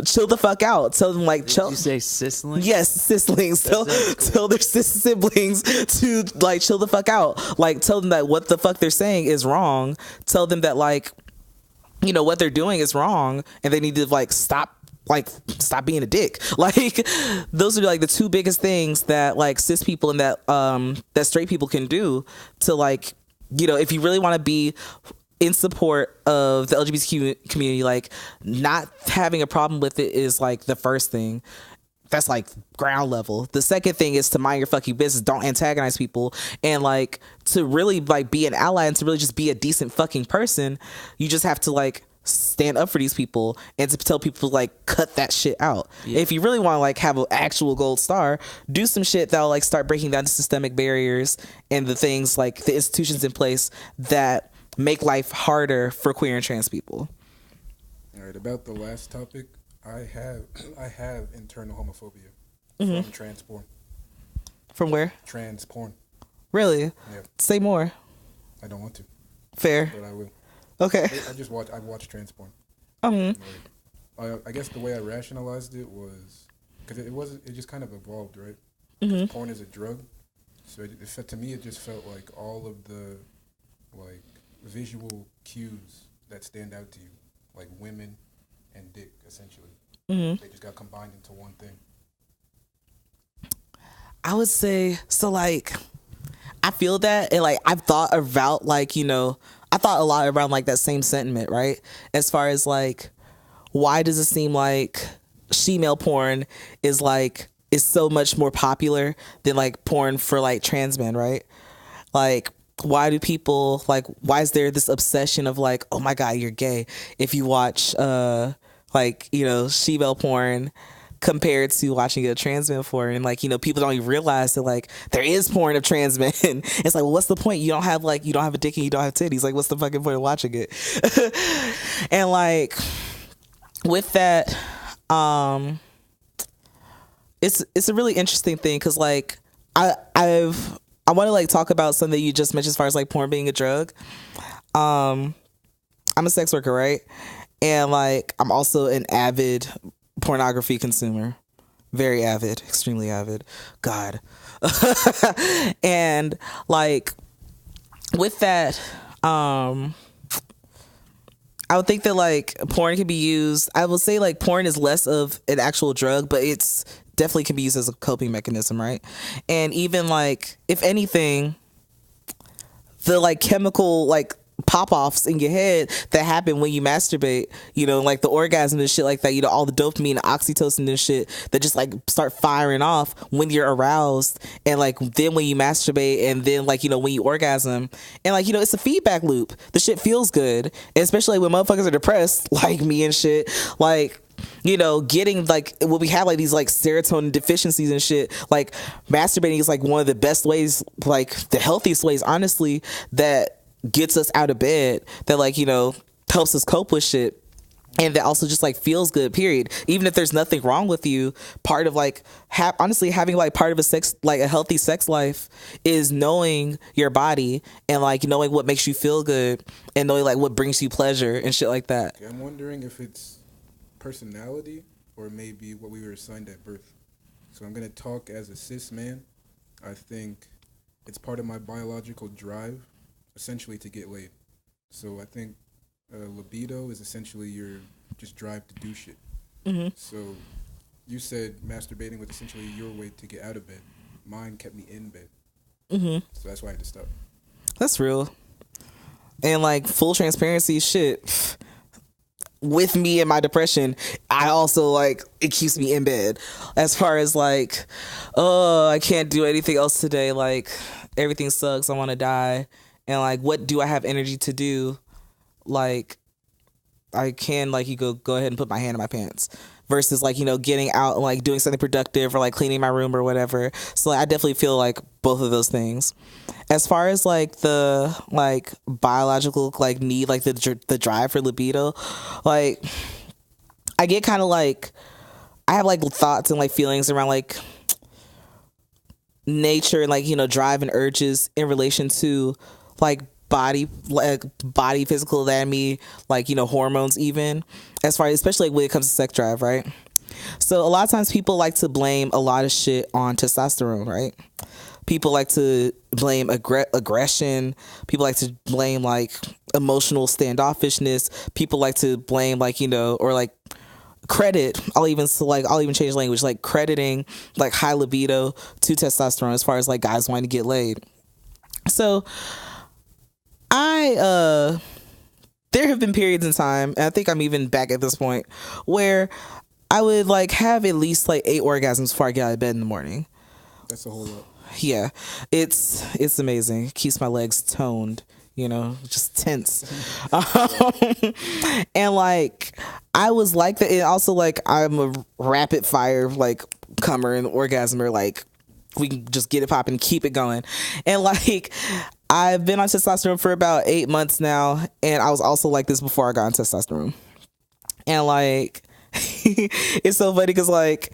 chill the fuck out, tell them like chill. Did you say sislings? Yes, sislings. Tell their siblings to like chill the fuck out, like tell them that what the fuck they're saying is wrong, tell them that like, you know, what they're doing is wrong and they need to like stop being a dick. Like those are like the two biggest things that like cis people and that straight people can do to like, you know, if you really want to be in support of the LGBTQ community, like not having a problem with it is like the first thing. That's like ground level. The second thing is to mind your fucking business. Don't antagonize people. And like to really like be an ally and to really just be a decent fucking person, you just have to like stand up for these people and to tell people like cut that shit out. Yeah. If you really want to like have an actual gold star, do some shit that'll like start breaking down the systemic barriers and the things like the institutions in place that make life harder for queer and trans people. All right, about the last topic, I have internal homophobia from trans porn. From where? Trans porn. Really? Yeah. Say more. I don't want to. Fair. But I will. Okay. I watched trans porn. I guess the way I rationalized it was because it just kind of evolved, right? Porn is a drug, so to me it just felt like all of the like visual cues that stand out to you, like women and dick, essentially. They just got combined into one thing. I would say so. Like, I feel that, and like I've thought about like, you know, I thought a lot around like that same sentiment, right? As far as like, why does it seem like she-male porn is so much more popular than like porn for like trans men, right? Like, why do people like? Why is there this obsession of like, oh my god, you're gay if you watch like, you know, she-male porn compared to watching a trans man porn? And like, you know, people don't even realize that like there is porn of trans men. It's like, well, what's the point? You don't have a dick and you don't have titties. Like, what's the fucking point of watching it? And like with that, it's a really interesting thing because like I want to like talk about something that you just mentioned as far as like porn being a drug. I'm a sex worker, right? And like I'm also an avid pornography consumer, very avid, extremely avid. God. And like with that, I would think that like porn can be used. I will say like porn is less of an actual drug, but it's definitely can be used as a coping mechanism, right? And even like if anything, the like chemical like pop-offs in your head that happen when you masturbate, you know, like the orgasm and shit like that, you know, all the dopamine and oxytocin and shit that just like start firing off when you're aroused, and like then when you masturbate, and then like, you know, when you orgasm, and like, you know, it's a feedback loop. The shit feels good, and especially when motherfuckers are depressed like me and shit, like, you know, getting like when we have like these like serotonin deficiencies and shit, like masturbating is like one of the best ways, like the healthiest ways honestly, that gets us out of bed, that like, you know, helps us cope with shit, and that also just like feels good, period. Even if there's nothing wrong with you, part of like honestly having like part of a healthy sex life is knowing your body and like knowing what makes you feel good and knowing like what brings you pleasure and shit like that. Okay, I'm wondering if it's personality or maybe what we were assigned at birth. So I'm gonna talk as a cis man. I think it's part of my biological drive essentially to get laid. So I think libido is essentially your just drive to do shit. So you said masturbating was essentially your way to get out of bed. Mine kept me in bed. So that's why I had to stop. That's real. And like full transparency, shit, with me and my depression, I also like it keeps me in bed. As far as like, oh, I can't do anything else today, like everything sucks, I want to die. And like, what do I have energy to do? Like, I can like you go ahead and put my hand in my pants, versus like, you know, getting out and like doing something productive or like cleaning my room or whatever. So like, I definitely feel like both of those things. As far as like the like biological like need, like the drive for libido, like I get kind of like I have like thoughts and like feelings around like nature and like, you know, drive and urges in relation to like body physical anatomy, like, you know, hormones, even as far as, especially like when it comes to sex drive, right? So a lot of times people like to blame a lot of shit on testosterone, right? People like to blame aggression. People like to blame like emotional standoffishness. People like to blame like, you know, or like credit. I'll even change language, like crediting like high libido to testosterone as far as like guys wanting to get laid. So there have been periods in time, and I think I'm even back at this point, where I would like have at least like 8 orgasms before I get out of bed in the morning. That's a whole lot. Yeah, it's amazing. It keeps my legs toned, you know, just tense. And like I was like that. And also like I'm a rapid fire like comer and orgasmer. Like we can just get it popping, keep it going. And like I've been on testosterone for about 8 months now, and I was also like this before I got on testosterone. And like it's so funny because like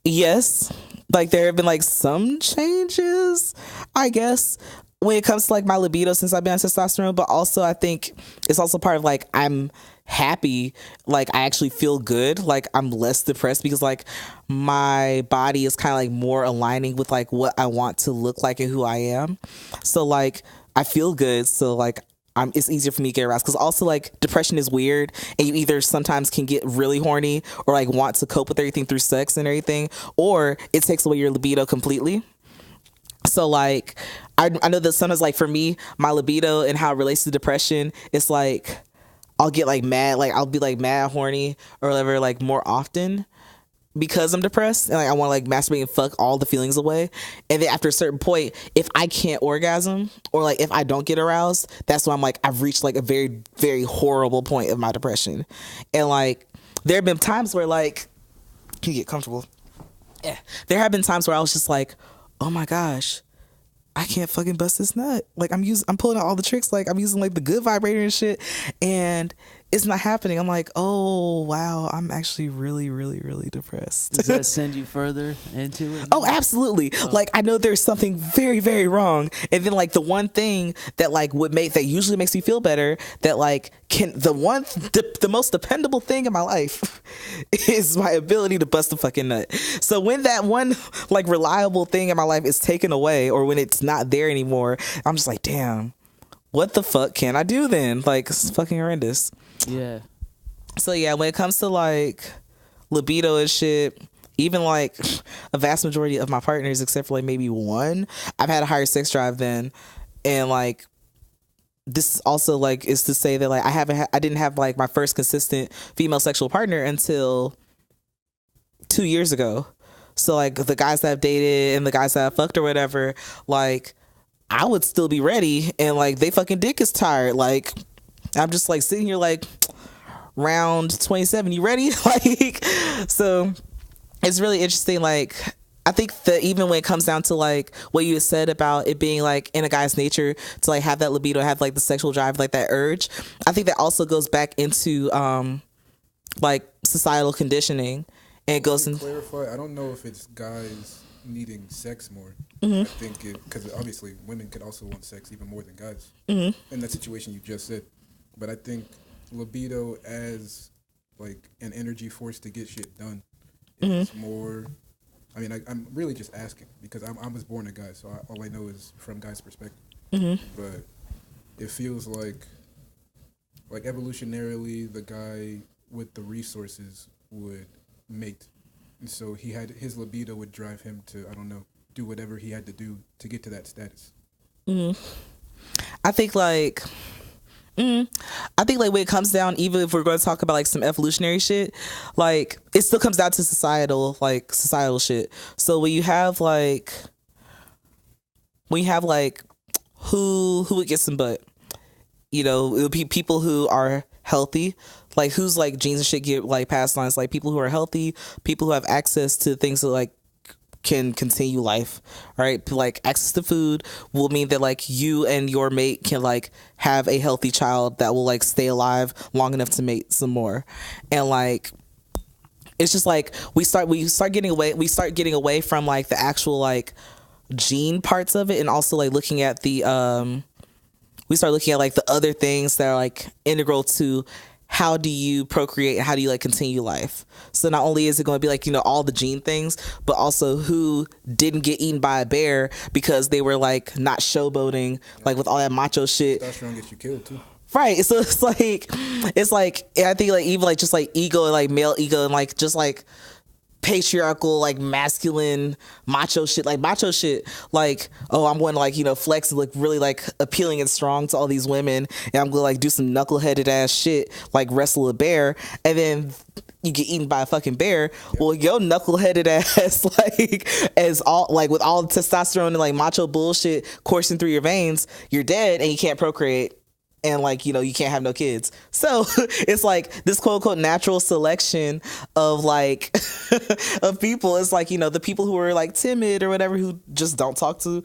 yes, like there have been like some changes, I guess, when it comes to like my libido since I've been on testosterone, but also I think it's also part of like I'm happy, like I actually feel good, like I'm less depressed because like my body is kind of like more aligning with like what I want to look like and who I am. So like I feel good, so like it's easier for me to get aroused, because also like depression is weird, and you either sometimes can get really horny or like want to cope with everything through sex and everything, or it takes away your libido completely. So like I know that sometimes like for me, my libido and how it relates to depression, it's like I'll get like mad, like I'll be like mad horny or whatever like more often because I'm depressed, and like I want to like masturbate and fuck all the feelings away. And then after a certain point, if I can't orgasm or like if I don't get aroused, that's when I'm like I've reached like a very, very horrible point of my depression. And like there have been times where like, can you get comfortable? Yeah, there have been times where I was just like, oh my gosh, I can't fucking bust this nut. Like I'm pulling out all the tricks. Like I'm using like the good vibrator and shit, and it's not happening. I'm like, oh wow, I'm actually really, really, really depressed. Does that send you further into it? Oh, absolutely. Oh. Like I know there's something very, very wrong, and then like the one thing that like that usually makes me feel better, that like the most dependable thing in my life is my ability to bust a fucking nut. So when that one like reliable thing in my life is taken away, or when it's not there anymore, I'm just like, damn, what the fuck can I do then? Like it's fucking horrendous. Yeah. So yeah, when it comes to like libido and shit, even like a vast majority of my partners, except for like maybe one, I've had a higher sex drive than. And like this also like is to say that like I didn't have like my first consistent female sexual partner until 2 years ago. So like the guys that I've dated and the guys that I fucked or whatever, like I would still be ready, and like they fucking dick is tired. Like I'm just like sitting here like, round 27, you ready? Like, so it's really interesting. Like I think that even when it comes down to like what you said about it being like in a guy's nature to like have that libido, have like the sexual drive, like that urge, I think that also goes back into like societal conditioning, and it goes in. Clarify, I don't know if it's guys needing sex more. I think because obviously women could also want sex even more than guys in that situation you just said. But I think libido as like an energy force to get shit done is more. I mean, I'm really just asking because I was born a guy, so all I know is from guys' perspective. But it feels like evolutionarily, the guy with the resources would mate, and so his libido would drive him to, I don't know, do whatever he had to do to get to that status. I think like when it comes down, even if we're going to talk about like some evolutionary shit, like it still comes down to societal shit. So when you have like who would get some butt, you know, it would be people who are healthy, like whose like genes and shit get like passed on. It's like people who are healthy, people who have access to things that like can continue life, right? Like access to food will mean that like you and your mate can like have a healthy child that will like stay alive long enough to mate some more. And like it's just like we start getting away from like the actual like gene parts of it, and also like looking at the we start looking at like the other things that are like integral to how do you procreate and how do you like continue life. So not only is it going to be like, all the gene things, but also who didn't get eaten by a bear because they were like not showboating, like with all that macho shit. Testosterone gets you killed too. Right. So it's like I think like even like just like ego and like male ego and like just like patriarchal like masculine macho shit, like oh, I'm going to like flex and like really like appealing and strong to all these women, and I'm gonna like do some knuckleheaded ass shit like wrestle a bear, and then you get eaten by a fucking bear. Well, your knuckleheaded ass like as all like with all the testosterone and like macho bullshit coursing through your veins, you're dead and you can't procreate. And like, you can't have no kids. So it's like this quote unquote natural selection of like of people. It's like, the people who are like timid or whatever, who just don't talk to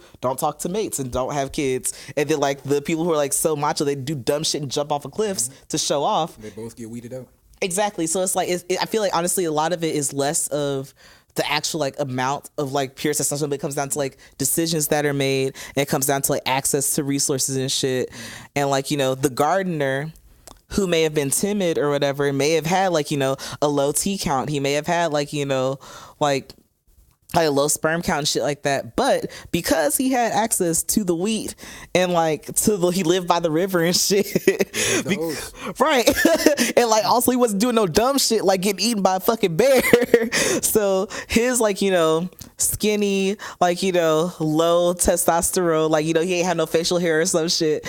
mates and don't have kids. And then like the people who are like so macho, they do dumb shit and jump off of cliffs to show off. They both get weeded out. Exactly. So it's like, I feel like honestly, a lot of it is less of the actual like amount of like pure testosterone, but it comes down to like decisions that are made, and it comes down to like access to resources and shit. And like, the gardener who may have been timid or whatever may have had like, a low T count. He may have had like, like a low sperm count and shit like that, but because he had access to the wheat and like he lived by the river and shit, right? And like also he wasn't doing no dumb shit like getting eaten by a fucking bear. So his like skinny like low testosterone, like he ain't had no facial hair or some shit,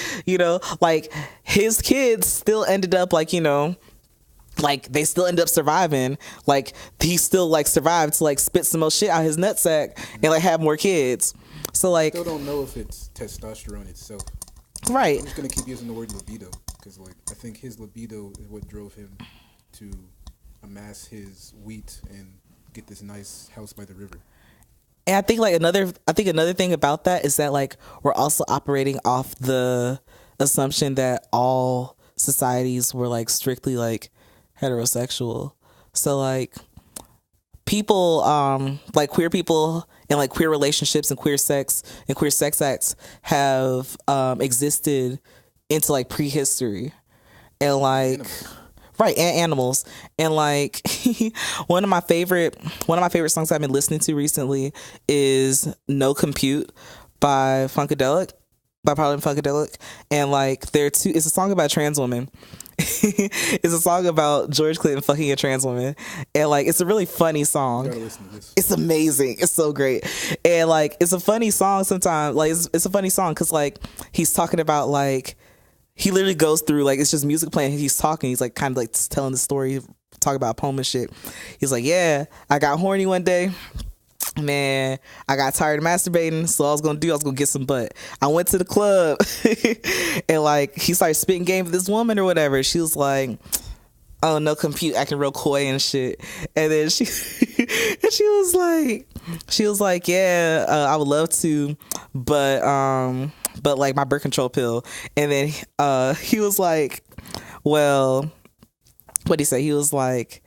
like his kids still ended up like like they still end up surviving. Like he still like survived to like spit some more shit out his nutsack and like have more kids. So like still don't know if it's testosterone itself. Right. I'm just gonna keep using the word libido because like I think his libido is what drove him to amass his wheat and get this nice house by the river. And I think another thing about that is that like we're also operating off the assumption that all societies were like strictly like heterosexual. So like people like queer people and like queer relationships and queer sex acts have existed into like prehistory, and like animals. Right, and animals. And like one of my favorite songs I've been listening to recently is No Compute by Funkadelic, by Parliament Funkadelic. And like it's a song about a trans woman. It's a song about George Clinton fucking a trans woman, and like it's a really funny song. You gotta listen to this. It's amazing. It's so great, and like it's a funny song sometimes. Like it's a funny song because like he's talking about like he literally goes through like it's just music playing. He's talking. He's like kind of like telling the story, talk about a poem and shit. He's like, yeah, I got horny one day. Man, I got tired of masturbating, so I was gonna get some butt. I went to the club and like he started spitting game with this woman or whatever. She was like, oh, no compute, acting real coy and shit. And then she was like, yeah, I would love to, but like my birth control pill. And then he was like, well, what'd he say? He was like,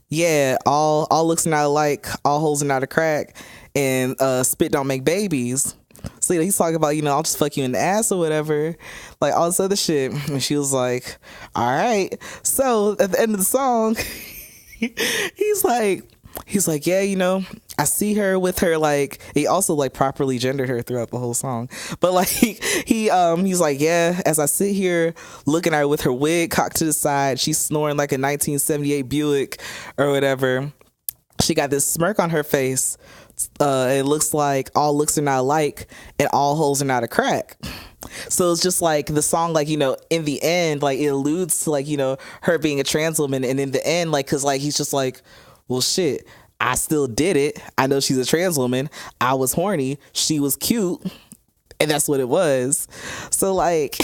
yeah, all looks are not alike, all holes are not a crack, and spit don't make babies. So he's talking about, I'll just fuck you in the ass or whatever, like all this other shit. And she was like, all right. So at the end of the song, he's like, yeah, I see her with her, like, he also like properly gendered her throughout the whole song, but like he's like, yeah, as I sit here looking at her with her wig cocked to the side, she's snoring like a 1978 Buick or whatever. She got this smirk on her face. It looks like all looks are not alike and all holes are not a crack. So it's just like the song, like, in the end, like it alludes to like, her being a trans woman. And in the end, like, cause like, he's just like, well, shit, I still did it. I know she's a trans woman. I was horny. She was cute. And that's what it was. So like,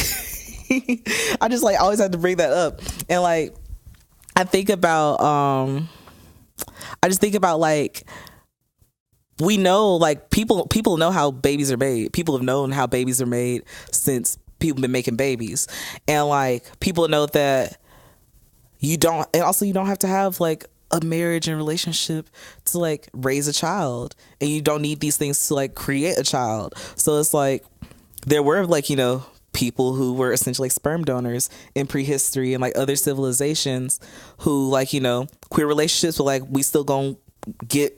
I just like always have to bring that up. And like, I just think about like, we know like people know how babies are made. People have known how babies are made since people have been making babies. And like, people know that you don't have to have like a marriage and relationship to like raise a child, and you don't need these things to like create a child. So it's like there were like, you know, people who were essentially like sperm donors in prehistory and like other civilizations who like, you know, queer relationships were like, we still gonna get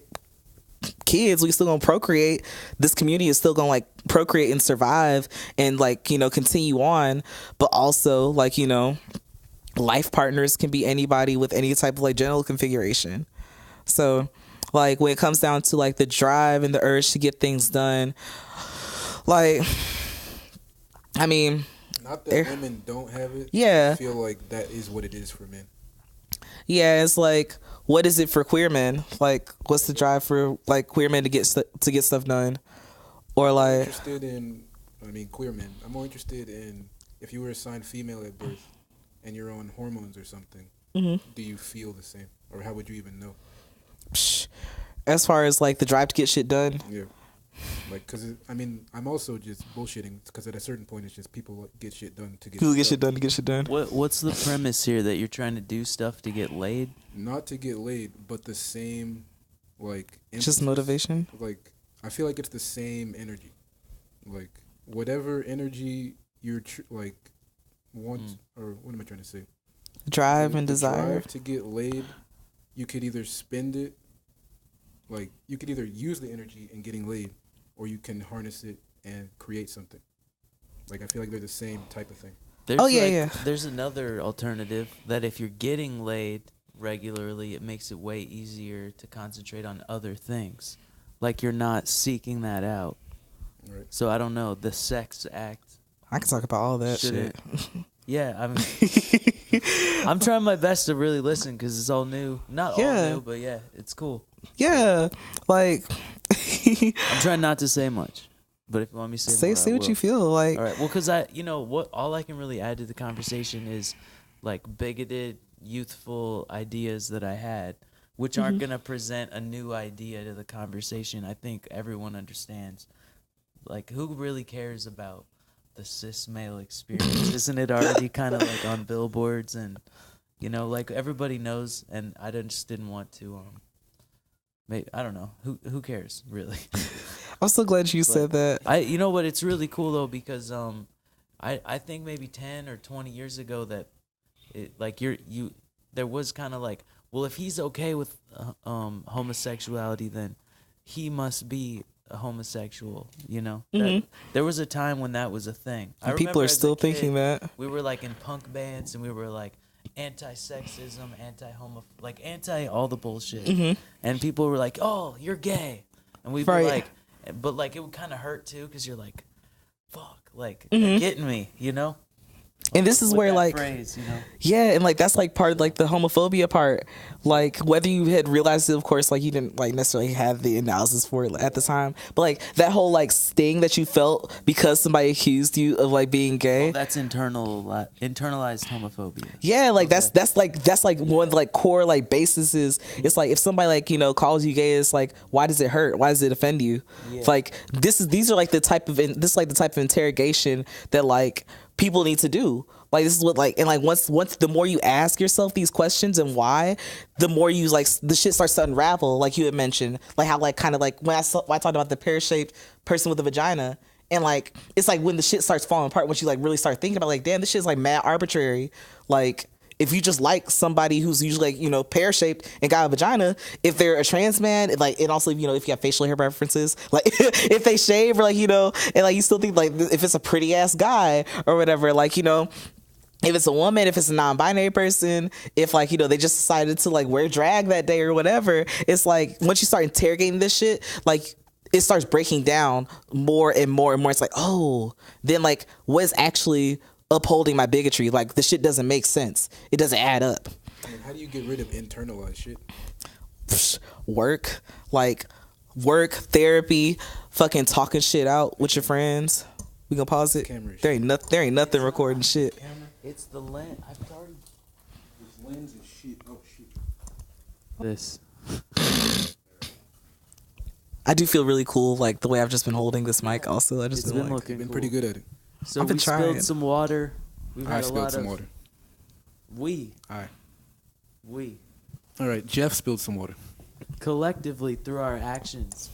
kids, we still gonna procreate, this community is still gonna like procreate and survive and like, you know, continue on. But also like, you know, life partners can be anybody with any type of like genital configuration. So like when it comes down to like the drive and the urge to get things done, like, I mean, not that women don't have it. Yeah. I feel like that is what it is for men. Yeah, it's like, what is it for queer men? Like, what's the drive for like queer men to get stuff done? Or like, interested in, I mean, queer men. I'm more interested in if you were assigned female at birth and you're on hormones or something. Mm-hmm. Do you feel the same, or how would you even know? As far as like the drive to get shit done. Yeah. Like, cause I mean, I'm also just bullshitting because at a certain point, it's just people get shit done to get. People get shit done to get shit done. What's the premise here, that you're trying to do stuff to get laid? Not to get laid, but the same, like. Emphasis. Just motivation. Like, I feel like it's the same energy. Like, whatever energy you're like want, or what am I trying to say? Drive and desire. Drive to get laid, you could either spend it. Like, you could either use the energy in getting laid, or you can harness it and create something. Like, I feel like they're the same type of thing. There's another alternative, that if you're getting laid regularly, it makes it way easier to concentrate on other things. Like, you're not seeking that out. Right. So I don't know, the sex act. I can talk about all that shit. Yeah, I mean, I'm trying my best to really listen because it's all new. Not all new, but yeah, it's cool. Yeah, like I'm trying not to say much, but if you want me to say what you feel like. All right. Well, because all I can really add to the conversation is like bigoted, youthful ideas that I had, which aren't gonna present a new idea to the conversation. I think everyone understands. Like, who really cares about the cis male experience? Isn't it already kind of like on billboards, and like everybody knows? And I just didn't want to maybe, I don't know, who cares really. I'm so glad you said that. You know what, it's really cool though, because I think maybe 10 or 20 years ago that it, like there was kind of like, well, if he's okay with homosexuality, then he must be a homosexual, there was a time when that was a thing. And people are still thinking that. We were like in punk bands, and we were like anti-sexism, anti all the bullshit, and people were like, "Oh, you're gay," and we were like, but like it would kind of hurt too, because you're like, "Fuck," like they're getting me, And this is where like phrase, yeah, and like that's like part of like the homophobia part. Like, whether you had realized it, of course, like you didn't like necessarily have the analysis for it at the time, but like that whole like sting that you felt because somebody accused you of like being gay. Oh, that's internalized homophobia. Yeah, like that's like one of the like core like bases is, it's like if somebody like calls you gay, it's like, why does it hurt? Why does it offend you? Yeah. Like these are like the type of interrogation that like people need to do. Like, this is what like, and like once the more you ask yourself these questions and why, the more you like the shit starts to unravel. Like you had mentioned, like how like kind of like when I talked about the pear-shaped person with a vagina, and like it's like when the shit starts falling apart, once you like really start thinking about like, damn, this shit's like mad arbitrary. Like, if you just like somebody who's usually like pear-shaped and got a vagina, if they're a trans man, like, and also if you have facial hair preferences, like if they shave, or like and like you still think like if it's a pretty ass guy or whatever, like if it's a woman, if it's a non-binary person, if like they just decided to like wear drag that day or whatever, it's like once you start interrogating this shit, like it starts breaking down more and more and more. It's like, oh, then like what's actually upholding my bigotry? Like, the shit doesn't make sense. It doesn't add up. And how do you get rid of internalized shit? Work, therapy, fucking talking shit out with your friends. We gonna pause it. There ain't nothing recording shit. It's the lens. I've already. This lens is shit. Oh shit. This. I do feel really cool, like the way I've just been holding this mic. Also, I just been looking. Been pretty good at it. So I've been we trying. spilled some water. I spilled some water. We. Aye. We. All right, Jeff spilled some water. Collectively, through our actions,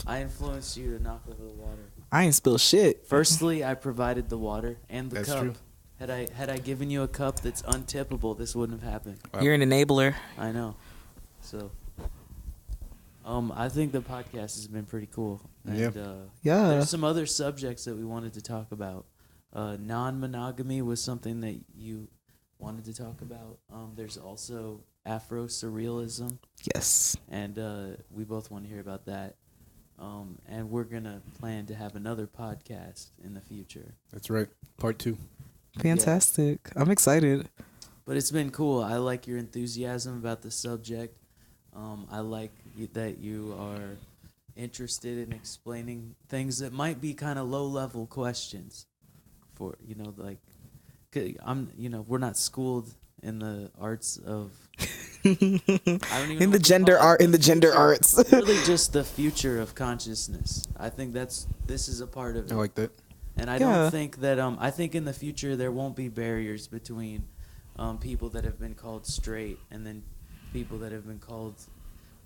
I influenced you to knock over the water. I ain't spill shit. Firstly, I provided the water and the That's cup. true. Had I given you a cup that's untippable, this wouldn't have happened. Wow. You're an enabler. I know. So, I think the podcast has been pretty cool. And, Yeah. There's some other subjects that we wanted to talk about. Non-monogamy was something that you wanted to talk about. There's also Afro-surrealism, Yes. and we both want to hear about that. And we're going to plan to have another podcast in the future. That's right. Part 2. Fantastic. I'm excited. But it's been cool. I like your enthusiasm about the subject. I like that you are interested in explaining things that might be kind of low-level questions. For like, we're not schooled in the arts of. I don't even In know the gender art, in the gender future- arts. really, just the future of consciousness. I think this is a part of it. I like that. And I don't think that I think in the future there won't be barriers between people that have been called straight and then people that have been called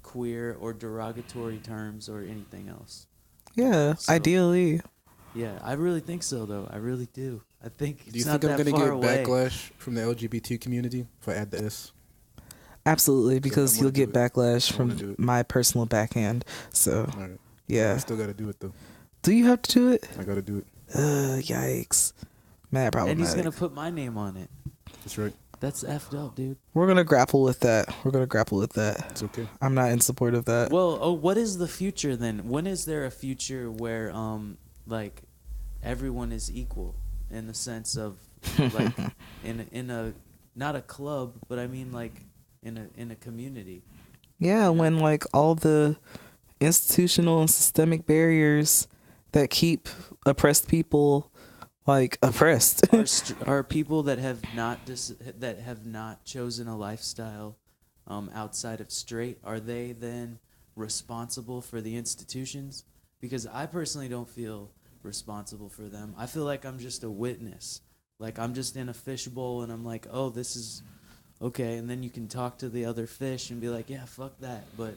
queer or derogatory terms or anything else. Yeah, So- ideally. Yeah, I really think so though. I really do. I think it's Do you not think I'm that going to far get away. backlash from the LGBT community if I add the S? Absolutely, because I'm you'll gonna get do it. backlash I wanna do from it. my personal backhand. So, All right. I yeah. still got to do it, though. Do you have to do it? I got to do it. Yikes. Mad problematic. And he's gonna put my name on it. That's right. That's effed up, dude. We're going to grapple with that. It's okay. I'm not in support of that. Well, what is the future then? When is there a future where like everyone is equal in the sense of like in a not a club, but I mean like in a community? Yeah, when like all the institutional and systemic barriers that keep oppressed people like oppressed. Are people that have not chosen a lifestyle outside of straight, are they then responsible for the institutions? Because I personally don't feel responsible for them. I feel like I'm just a witness. Like I'm just in a fishbowl and I'm like, oh, this is okay. And then you can talk to the other fish and be like, yeah, fuck that. But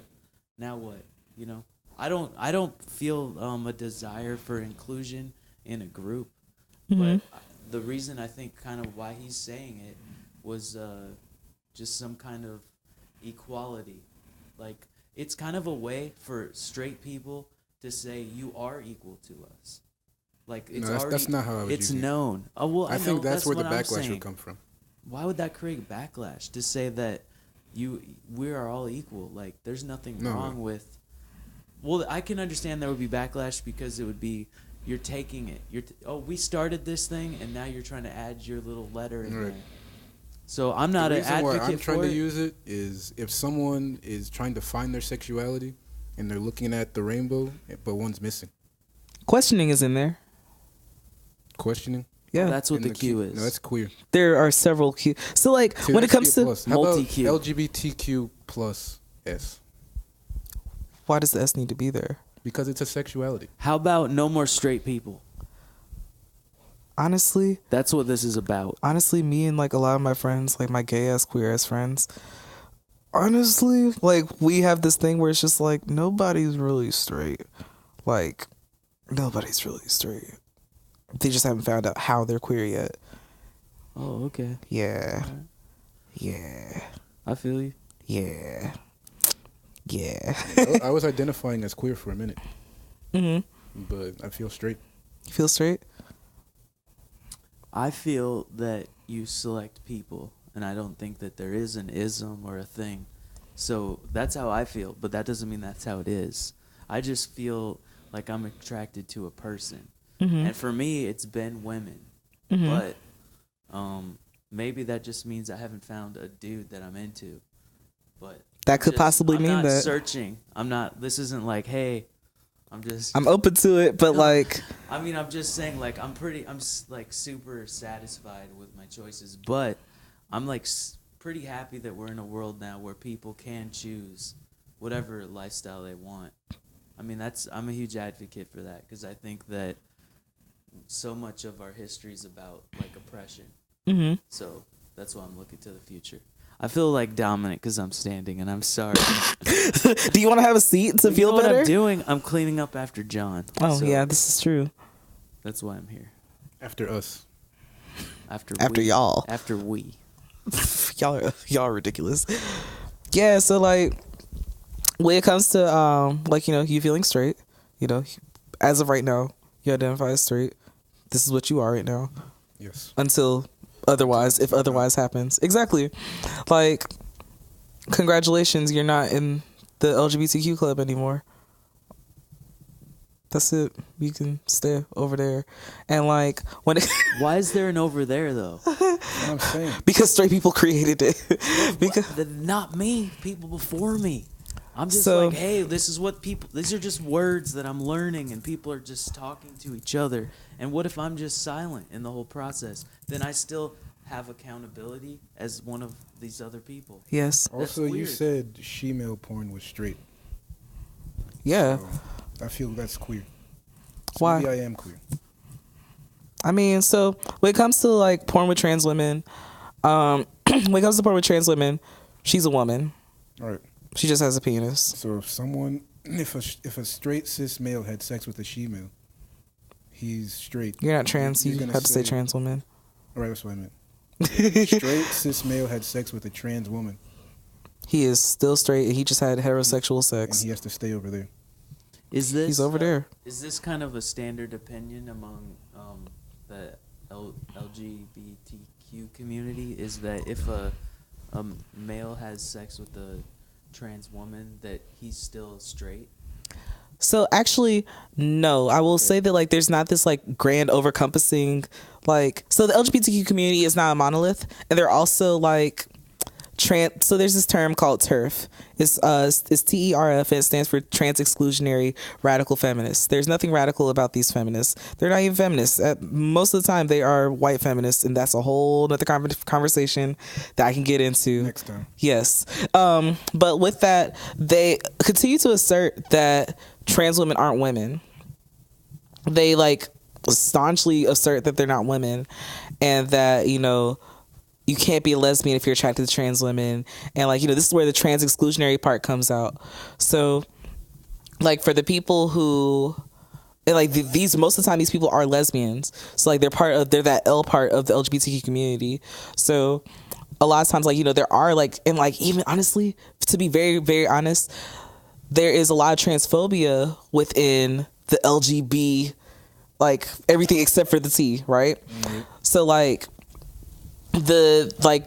now what? I don't feel a desire for inclusion in a group. But the reason I think kind of why he's saying it was just some kind of equality. Like it's kind of a way for straight people to say you are equal to us. Like it's No, that's not how I was it's using it. known. Oh well, I think that's where the what I'm backlash saying. would come from. Why would that create backlash to say that we are all equal? Like there's nothing No. wrong with. Well, I can understand there would be backlash because it would be you're taking it. We started this thing and now you're trying to add your little letter in Right. there. So I'm not The an reason why advocate I'm trying for to it. use it is if someone is trying to find their sexuality and they're looking at the rainbow, but one's missing. Questioning is in there. Questioning. Yeah. That's what And the Q is. No, that's queer. There are several Q. So like See, when it that comes should be a to plus. How about multi-Q. LGBTQ plus S? why does the S need to be there? Because it's a sexuality. How about no more straight people? Honestly, That's what this is about. me and like a lot of my friends, like my gay ass, queer ass friends, honestly, like we have this thing where it's just like nobody's really straight. Like nobody's really straight. They just haven't found out how they're queer yet. Oh, okay. Yeah. Alright. Yeah. I feel you. Yeah. Yeah. I was identifying as queer for a minute, Mhm. but I feel straight. You feel straight? I feel that you select people, and I don't think that there is an ism or a thing. So that's how I feel, but that doesn't mean that's how it is. I just feel like I'm attracted to a person. And for me, it's been women. But maybe that just means I haven't found a dude that I'm into. But That could possibly I'm mean not that. searching. This isn't like, hey, I'm open to it, but like I mean, I'm just saying, like, like super satisfied with my choices, but I'm like pretty happy that we're in a world now where people can choose whatever lifestyle they want. I mean, I'm a huge advocate for that because I think that so much of our history is about like oppression. So that's why I'm looking to the future. I feel like dominant because I'm standing, and I'm sorry. Do you want to have a seat to feel What better? I'm doing, I'm cleaning up after John. Oh so yeah, this is true. that's why I'm here. After us. After After y'all. After we. y'all are ridiculous. Yeah, so like when it comes to like, you know, you feeling straight, you know, as of right now, you identify as straight. This is what you are right now. Yes. Until otherwise, if otherwise happens. Exactly. Like, congratulations, you're not in the LGBTQ club anymore. That's it. You can stay over there. And like when it Why is there an over there though? That's what I'm saying. because straight people created it. Because Not me. People before me. I'm just So- like, hey, this is what people. These are just words that I'm learning, and people are just talking to each other. And what if I'm just silent in the whole process? Then I still have accountability as one of these other people. yes. Also, you weird. said she-male porn was straight. Yeah. So I feel that's queer. So Why? Maybe I am queer. I mean, so when it comes to like porn with trans women, when it comes to porn with trans women, she's a woman. All right. She just has a penis. So if a straight cis male had sex with a she-male, he's straight. You're not trans. You You're gonna have to say trans woman. All right, that's what I meant. Straight cis male had sex with a trans woman, He is still straight. He just had heterosexual and sex. he has to stay over there. Is this? He's over there. Is this kind of a standard opinion among the LGBTQ community? Is that if a male has sex with a trans woman, that he's still straight? So actually, no. I will say that like there's not this like grand overcompassing like. So the LGBTQ community is not a monolith, and they're also like trans. So there's this term called TERF. It's TERF, and it stands for Trans Exclusionary Radical Feminists. There's nothing radical about these feminists. They're not even feminists. Most of the time, they are white feminists, and that's a whole other conversation that I can get into Next time. Yes. But with that, they continue to assert that trans women aren't women. They like staunchly assert that they're not women, and that, you know, you can't be a lesbian if you're attracted to trans women. And like, you know, this is where the trans exclusionary part comes out. So like for the people who, and like these, most of the time these people are lesbians. So like they're that L part of the LGBTQ community. So a lot of times, like, you know, there are like, and like even honestly, to be very, very honest, there is a lot of transphobia within the LGB, like everything except for the T, right? Mm-hmm. So like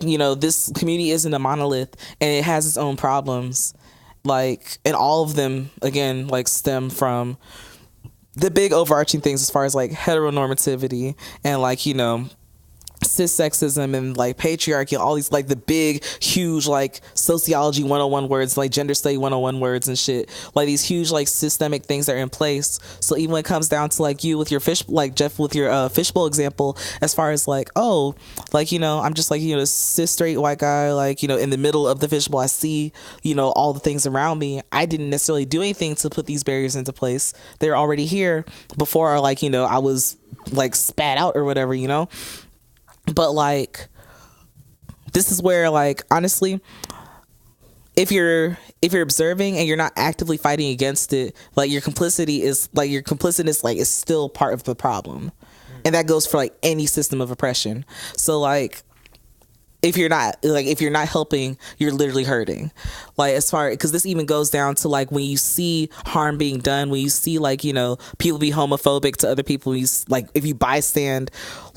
you know, this community isn't a monolith, and it has its own problems, like, and all of them again like stem from the big overarching things as far as like heteronormativity and like, you know, cis sexism and like patriarchy and all these like the big huge like sociology 101 words, like gender study 101 words and shit, like these huge like systemic things that are in place. So even when it comes down to like you with your fish, like Jeff with your fishbowl example, as far as like, oh, like, you know, I'm just like, you know, cis straight white guy, like, you know, in the middle of the fishbowl, I see, you know, all the things around me. I didn't necessarily do anything to put these barriers into place. They're already here before, like, you know, I was like spat out or whatever, you know. But like, this is where like, honestly, if you're observing and you're not actively fighting against it, like your complicitness like is still part of the problem. And that goes for like any system of oppression. So like, if you're not helping, you're literally hurting. Like, as far, because this even goes down to like when you see harm being done, when you see like, you know, people be homophobic to other people, like if you bystand,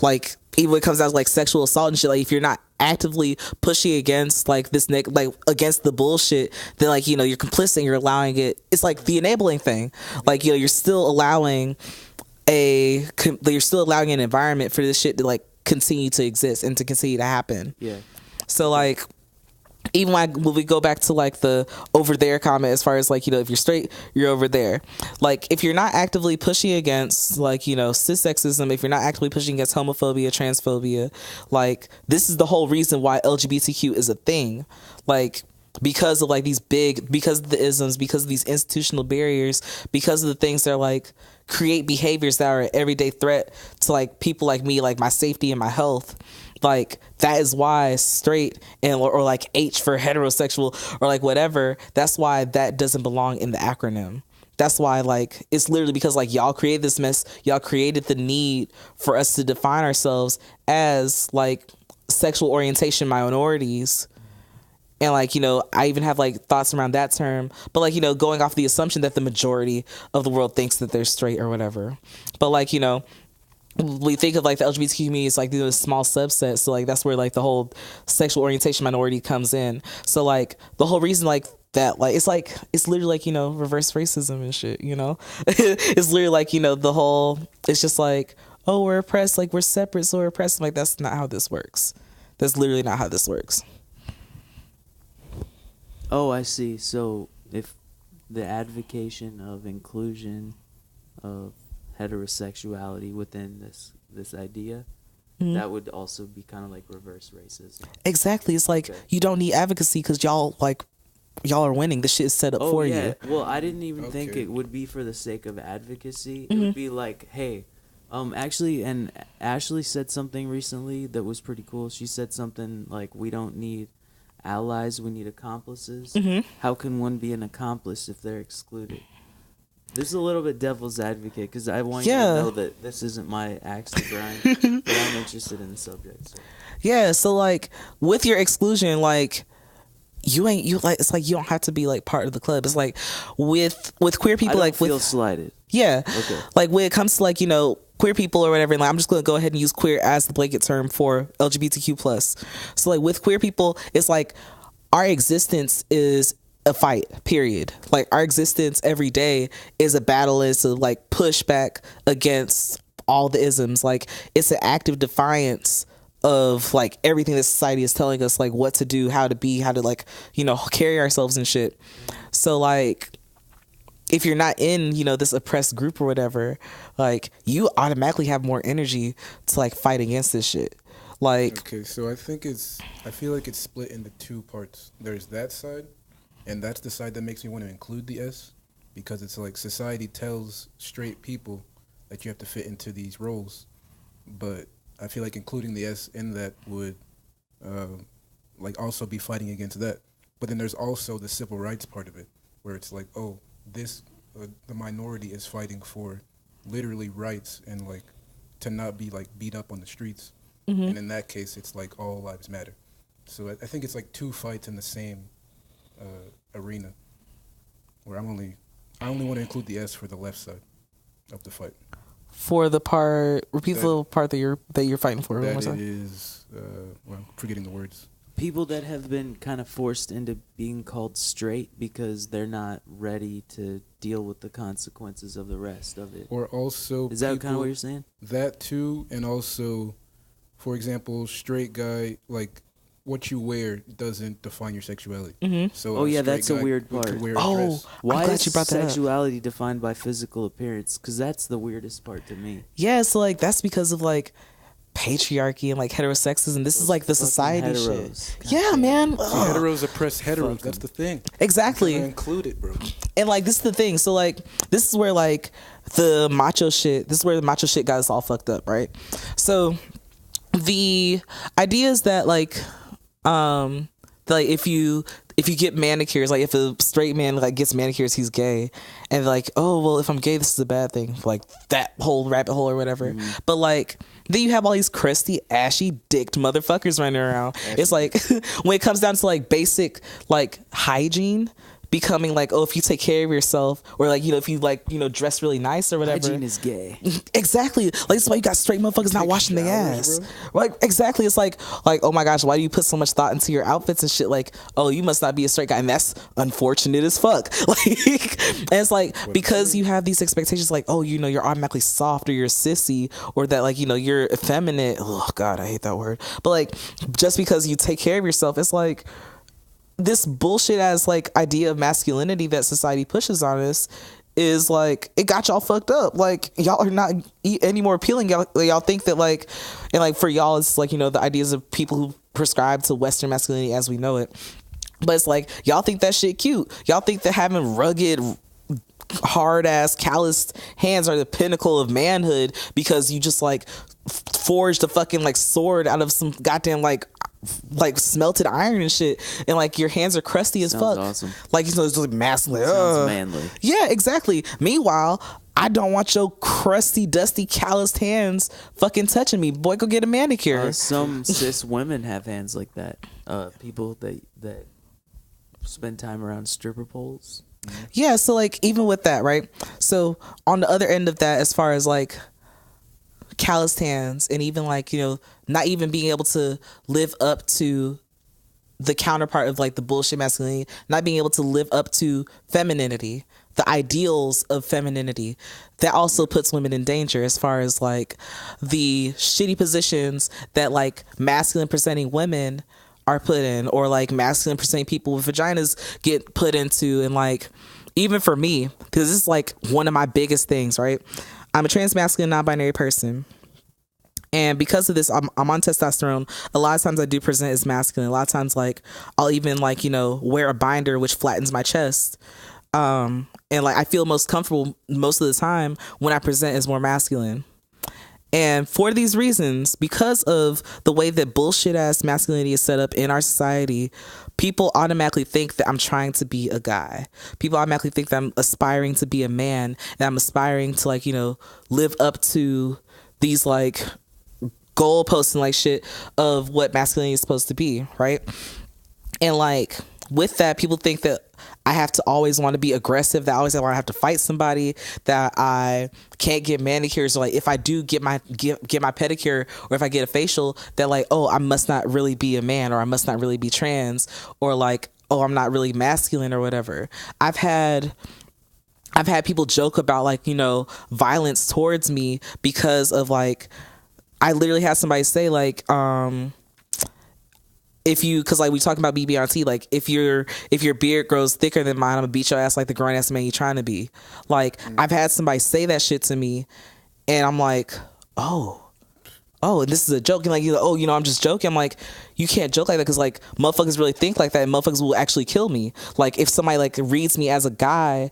like even when it comes down to like sexual assault and shit, like if you're not actively pushing against like this like against the bullshit, then like, you know, you're complicit, you're allowing it. It's like the enabling thing. Like, you know, you're still allowing an environment for this shit to like continue to exist and to continue to happen. Yeah. So like, even when we go back to like the over there comment, as far as like, you know, if you're straight, you're over there. Like, if you're not actively pushing against like, you know, cis sexism, if you're not actively pushing against homophobia, transphobia, like this is the whole reason why LGBTQ is a thing. Like, because of like because of the isms, because of these institutional barriers, because of the things that are like create behaviors that are an everyday threat to like people like me, like my safety and my health. Like that is why straight and or like H for heterosexual or like whatever, that's why that doesn't belong in the acronym. That's why like it's literally because like y'all created this mess, y'all created the need for us to define ourselves as like sexual orientation minorities. And like, you know, I even have like thoughts around that term, but like, you know, going off the assumption that the majority of the world thinks that they're straight or whatever. But like, you know, we think of like the LGBTQ community as like a small subset, so like that's where like the whole sexual orientation minority comes in. So like the whole reason like that, like it's literally like, you know, reverse racism and shit, you know. It's literally like, you know, the whole, it's just like, oh, we're oppressed, like we're separate, so we're oppressed. I'm like, that's not how this works. That's literally not how this works. Oh, I see. So if the advocation of inclusion of heterosexuality within this idea, that would also be kind of like reverse racism. Exactly. It's like, you don't need advocacy because y'all are winning. This shit is set up for you. Well, I didn't even think it would be for the sake of advocacy. It would be like, hey, actually, and Ashley said something recently that was pretty cool. She said something like, we don't need allies, we need accomplices. How can one be an accomplice if they're excluded? This is a little bit devil's advocate because I want you to know that this isn't my axe to grind, but I'm interested in the subject. So. Yeah, so like with your exclusion, like it's like you don't have to be like part of the club. It's like with queer people, I don't feel slighted. Yeah. Okay. Like when it comes to like, you know, queer people or whatever, and like I'm just gonna go ahead and use queer as the blanket term for LGBTQ plus. So like with queer people, it's like our existence is a fight, period. Like our existence every day is a battle, is to like push back against all the isms. Like it's an active defiance of like everything that society is telling us like what to do, how to be, how to like, you know, carry ourselves and shit. So like if you're not in, you know, this oppressed group or whatever, like you automatically have more energy to like fight against this shit. Like okay, so I feel like it's split into two parts. There's that side, and that's the side that makes me want to include the S, because it's like society tells straight people that you have to fit into these roles, but I feel like including the S in that would like also be fighting against that. But then there's also the civil rights part of it, where it's like, oh, this the minority is fighting for literally rights and like to not be like beat up on the streets. And in that case, it's like all lives matter. So I think it's like two fights in the same arena, where I only want to include the S for the left side of the fight. For the part, repeat the little part that you're fighting for. That it is, well, I'm forgetting the words. People that have been kind of forced into being called straight because they're not ready to deal with the consequences of the rest of it. Or also, is that kind of what you're saying? That too, and also, for example, straight guy, like what you wear doesn't define your sexuality. So that's a weird part. Why is sexuality defined by physical appearance? Because that's the weirdest part to me. Yeah, so like that's because of like patriarchy and like heterosexism. This is like the society shit. Yeah, man. Heteros oppress heteros. That's the thing. Exactly. Include it, bro. And like this is the thing. So like this is where like the macho shit. This is where the macho shit got us all fucked up, right? So the idea is that like if you get manicures, like if a straight man like gets manicures, he's gay, and like, oh well, if I'm gay, this is a bad thing, like that whole rabbit hole or whatever. But like then you have all these crusty, ashy dicked motherfuckers running around. It's like when it comes down to like basic like hygiene, becoming like, oh, if you take care of yourself, or like, you know, if you like, you know, dress really nice or whatever. Hygiene is gay. Exactly. Like this is why you got straight motherfuckers not washing their ass. Bro. Like exactly. It's like, oh my gosh, why do you put so much thought into your outfits and shit? Like, oh, you must not be a straight guy, and that's unfortunate as fuck. Like, and it's like because you have these expectations, like, oh, you know, you're automatically soft, or you're a sissy, or that like, you know, you're effeminate. Oh God, I hate that word. But like, just because you take care of yourself, it's like this bullshit ass like idea of masculinity that society pushes on us is like, it got y'all fucked up. Like y'all are not any more appealing. Y'all think that like, and like for y'all it's like, you know, the ideas of people who prescribe to Western masculinity as we know it But it's like, y'all think that shit cute. Y'all think that having rugged, hard ass, calloused hands are the pinnacle of manhood because you just like forged a fucking like sword out of some goddamn like smelted iron and shit, and like your hands are crusty as Sounds fuck. awesome. Like, you know, it's like masculine. Sounds manly. Yeah, exactly. Meanwhile, I don't want your crusty, dusty, calloused hands fucking touching me. Boy, go get a manicure. Some cis women have hands like that. People that spend time around stripper poles. Yeah, so like even with that, right? So on the other end of that, as far as like calloused hands and even like, you know, not even being able to live up to the counterpart of like the bullshit masculinity, not being able to live up to femininity, the ideals of femininity, that also puts women in danger as far as like the shitty positions that like masculine presenting women are put in, or like masculine presenting people with vaginas get put into. And like, even for me, because this is like one of my biggest things, right? I'm a trans masculine non-binary person. And because of this, I'm on testosterone. A lot of times I do present as masculine. A lot of times, like, I'll even like, you know, wear a binder which flattens my chest. And like, I feel most comfortable most of the time when I present as more masculine. And for these reasons, because of the way that bullshit ass masculinity is set up in our society, people automatically think that I'm trying to be a guy. People automatically think that I'm aspiring to be a man, and I'm aspiring to like, you know, live up to these like goalposts and like shit of what masculinity is supposed to be, right? And like with that, people think that I have to always want to be aggressive, that I always want to have to fight somebody, that I can't get manicures, or like if I do get my pedicure, or if I get a facial, that like, oh, I must not really be a man, or I must not really be trans, or like, oh, I'm not really masculine or whatever. I've had people joke about like, you know, violence towards me because of like, I literally had somebody say like, if you, cause like we talking about BBRT, like if your beard grows thicker than mine, I'm gonna beat your ass like the grown ass man you trying to be. Like I've had somebody say that shit to me, and I'm like, oh, and this is a joke. And like, oh, you know, I'm just joking. I'm like, you can't joke like that, because like motherfuckers really think like that, and motherfuckers will actually kill me. Like if somebody like reads me as a guy,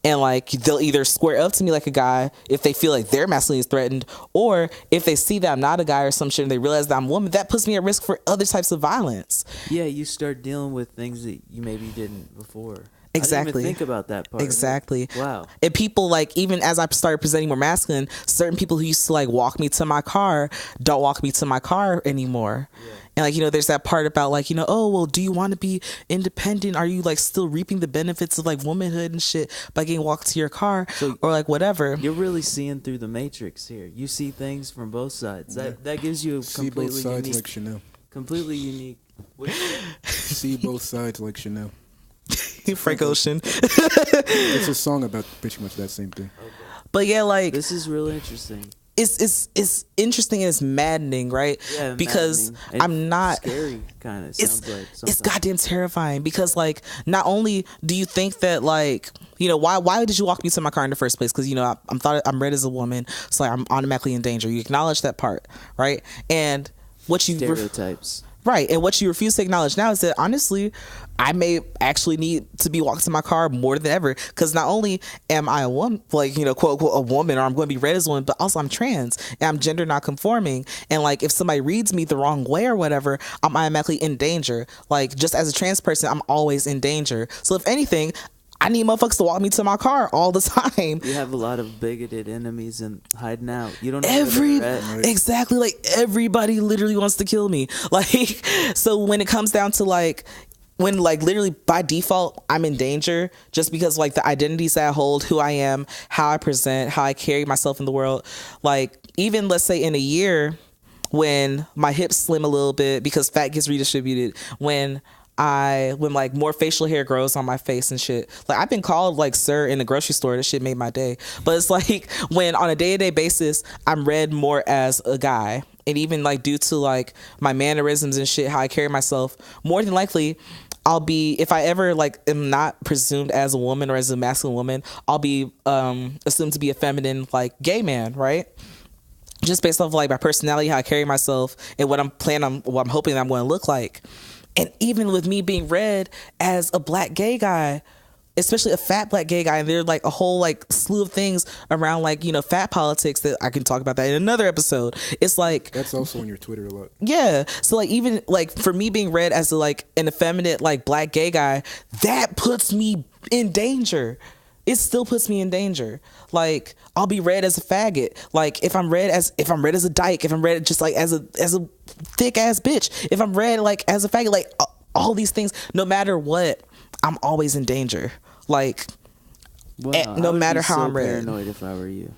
and like they'll either square up to me like a guy if they feel like their masculinity is threatened, or if they see that I'm not a guy or some shit and they realize that I'm a woman, that puts me at risk for other types of violence. Yeah, you start dealing with things that you maybe didn't before. Exactly. I didn't even think about that part. Exactly. Wow. And people like, even as I started presenting more masculine, certain people who used to like walk me to my car don't walk me to my car anymore. Yeah. And like, you know, there's that part about like, you know, oh, well, do you want to be independent? Are you like still reaping the benefits of like womanhood and shit by getting walked to your car, or like whatever? You're really seeing through the matrix here. You see things from both sides. Yeah. That gives you a see both sides unique, like Chanel. Completely unique. See both sides like Chanel. Frank Ocean. It's a song about pretty much that same thing. Okay. But yeah, like this is really interesting. It's interesting and it's maddening, right? Yeah, because maddening. I'm not scary. Kind of sounds like sometimes. It's goddamn terrifying, because like not only do you think that like, you know, why did you walk me to my car in the first place? Because, you know, I'm read as a woman, so like, I'm automatically in danger. You acknowledge that part, right? And what you stereotypes. Right. And what you refuse to acknowledge now is that honestly, I may actually need to be walked to my car more than ever, because not only am I a woman, like, you know, quote unquote, a woman, or I'm going to be read as one, but also I'm trans and I'm gender not conforming. And like, if somebody reads me the wrong way or whatever, I'm automatically in danger. Like, just as a trans person, I'm always in danger. So if anything, I need motherfuckers to walk me to my car all the time. You have a lot of bigoted enemies and hiding out. You don't know exactly, like everybody literally wants to kill me. Like, so when it comes down to like, when like literally by default I'm in danger, just because like the identities that I hold, who I am, how I present, how I carry myself in the world. Like even let's say in a year, when my hips slim a little bit because fat gets redistributed, when like more facial hair grows on my face and shit. Like I've been called like sir in the grocery store. That shit made my day. But it's like when on a day-to-day basis, I'm read more as a guy. And even like due to like my mannerisms and shit, how I carry myself, more than likely I'll be, if I ever like am not presumed as a woman or as a masculine woman, I'll be assumed to be a feminine like gay man, right? Just based off like my personality, how I carry myself, and what I'm hoping that I'm going to look like. And even with me being read as a black gay guy, especially a fat black gay guy, and there's like a whole like slew of things around like, you know, fat politics that I can talk about that in another episode. It's like That's also on your Twitter a lot. yeah. So like even like for me being read as like an effeminate like black gay guy, that puts me in danger. It still puts me in danger. Like I'll be read as a faggot. Like if I'm read as a dyke, if I'm read just like as a thick ass bitch, if I'm read like as a faggot, like all these things, no matter what, I'm always in danger. Like Wow, no matter how so I'm read. paranoid if I were you.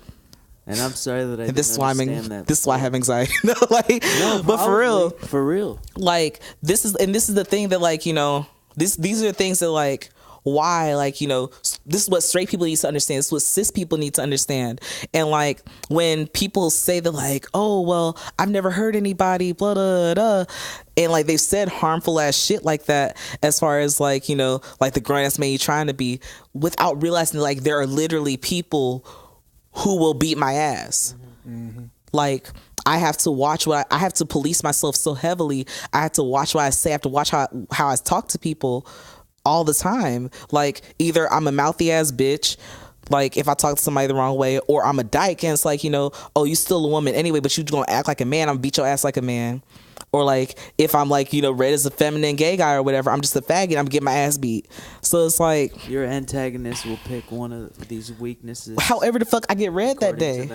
And I'm sorry that I And didn't understand that. this is why I have anxiety. No, like, No, but probably, for real. like this is the thing that like, you know, these are the things that like why like, you know, this is what straight people need to understand. This is what cis people need to understand. And like when people say that like, oh well, I've never heard anybody blah blah blah, and like they've said harmful ass shit like that as far as like, you know, like the grown ass man you trying to be, without realizing like there are literally people who will beat my ass. Mm-hmm. Like I have to watch I have to police myself so heavily. I have to watch what I say. I have to watch how I talk to people all the time. Like either I'm a mouthy ass bitch, like if I talk to somebody the wrong way, or I'm a dyke and it's like, you know, oh, you still a woman anyway, but you gonna act like a man, I'm gonna beat your ass like a man. Or like if I'm like, you know, read as a feminine gay guy or whatever, I'm just a faggot, I'm gonna get my ass beat. So it's like Your antagonist will pick one of these weaknesses. however the fuck I get read that day.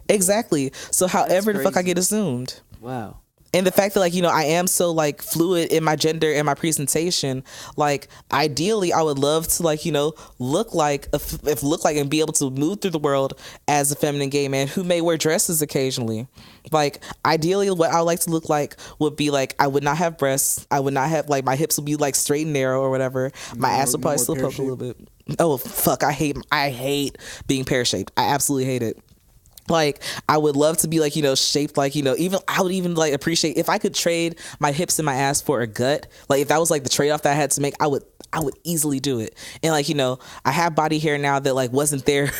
Exactly. So however the fuck I get assumed. Wow. And the fact that like, you know, I am so like fluid in my gender and my presentation, like ideally I would love to like, you know, look like and be able to move through the world as a feminine gay man who may wear dresses occasionally. Like ideally what I would like to look like would be like, I would not have breasts. I would not have like, my hips would be like straight and narrow or whatever. My ass would probably still poke a little bit. Oh fuck. I hate being pear-shaped. I absolutely hate it. Like I would love to be like, you know, shaped like, you know, even I would even like appreciate if I could trade my hips and my ass for a gut. Like if that was like the trade-off that I had to make, I would easily do it. And like, you know, I have body hair now that like wasn't there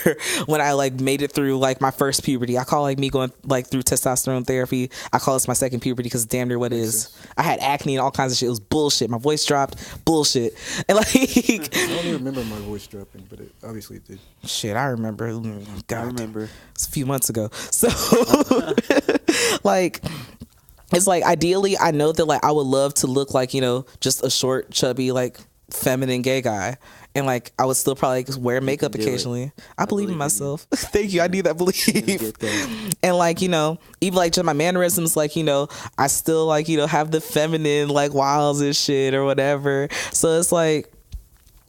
when I like made it through like my first puberty. I call like me going like through testosterone therapy, I call this my second puberty because damn near what it is. I had acne and all kinds of shit. It was bullshit. My voice dropped, bullshit. And like I don't even remember my voice dropping, but it obviously did. Shit, I remember. God, I remember. It's a few months ago. So like it's like ideally I know that like I would love to look like, you know, just a short chubby like feminine gay guy, and like I would still probably wear makeup occasionally. I believe in myself. Thank you. I need that belief. And like, you know, even like just my mannerisms, like, you know, I still like, you know, have the feminine like wiles and shit or whatever. So it's like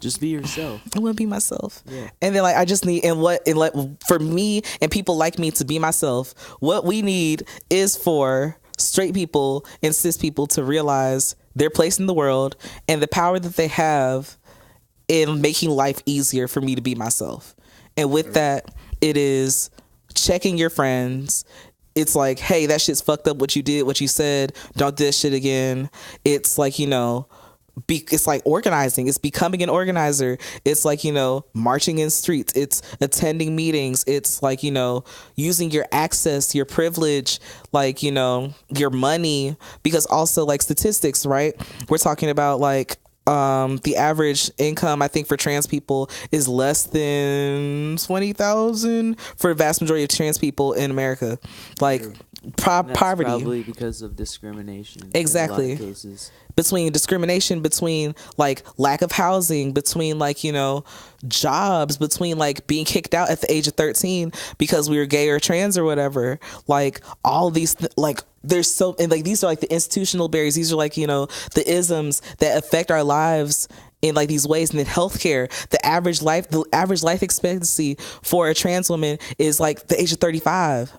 just be yourself. I want to be myself. Yeah. And then like I just need, and like for me and people like me to be myself, what we need is for straight people and cis people to realize their place in the world and the power that they have in making life easier for me to be myself. And with that, it is checking your friends. It's like, hey, that shit's fucked up what you did, what you said. Don't do this shit again. It's like, you know, it's like organizing. It's becoming an organizer. It's like, you know, marching in streets. It's attending meetings. It's like, you know, using your access, your privilege, like, you know, your money, because also like statistics, right? We're talking about like the average income I think for trans people is less than 20,000 for the vast majority of trans people in America. Like poverty, probably because of discrimination. Exactly. In a lot of cases. Between discrimination, between like lack of housing, between like, you know, jobs, between like being kicked out at the age of 13 because we were gay or trans or whatever. Like all these like there's so, and like these are like the institutional barriers. These are like, you know, the isms that affect our lives in like these ways. And then healthcare, the average life expectancy for a trans woman is like the age of 35.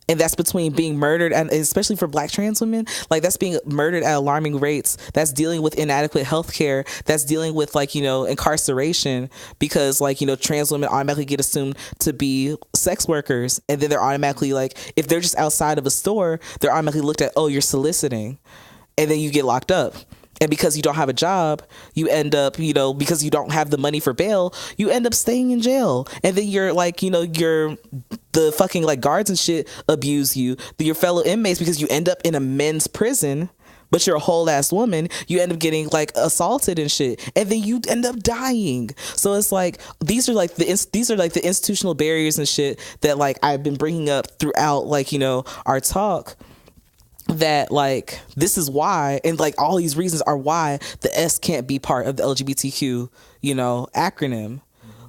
And that's between being murdered, and especially for Black trans women, like that's being murdered at alarming rates. That's dealing with inadequate health care. That's dealing with like, you know, incarceration because like, you know, trans women automatically get assumed to be sex workers. And then they're automatically like, if they're just outside of a store, they're automatically looked at, oh, you're soliciting. And then you get locked up. And because you don't have a job, you end up, you know, because you don't have the money for bail, you end up staying in jail. And then you're like, you know, the fucking like guards and shit abuse you, your fellow inmates, because you end up in a men's prison but you're a whole ass woman, you end up getting like assaulted and shit, and then you end up dying. So it's like these are like the institutional barriers and shit that like I've been bringing up throughout like, you know, our talk, that like this is why, and like all these reasons are why the S can't be part of the LGBTQ, you know, acronym.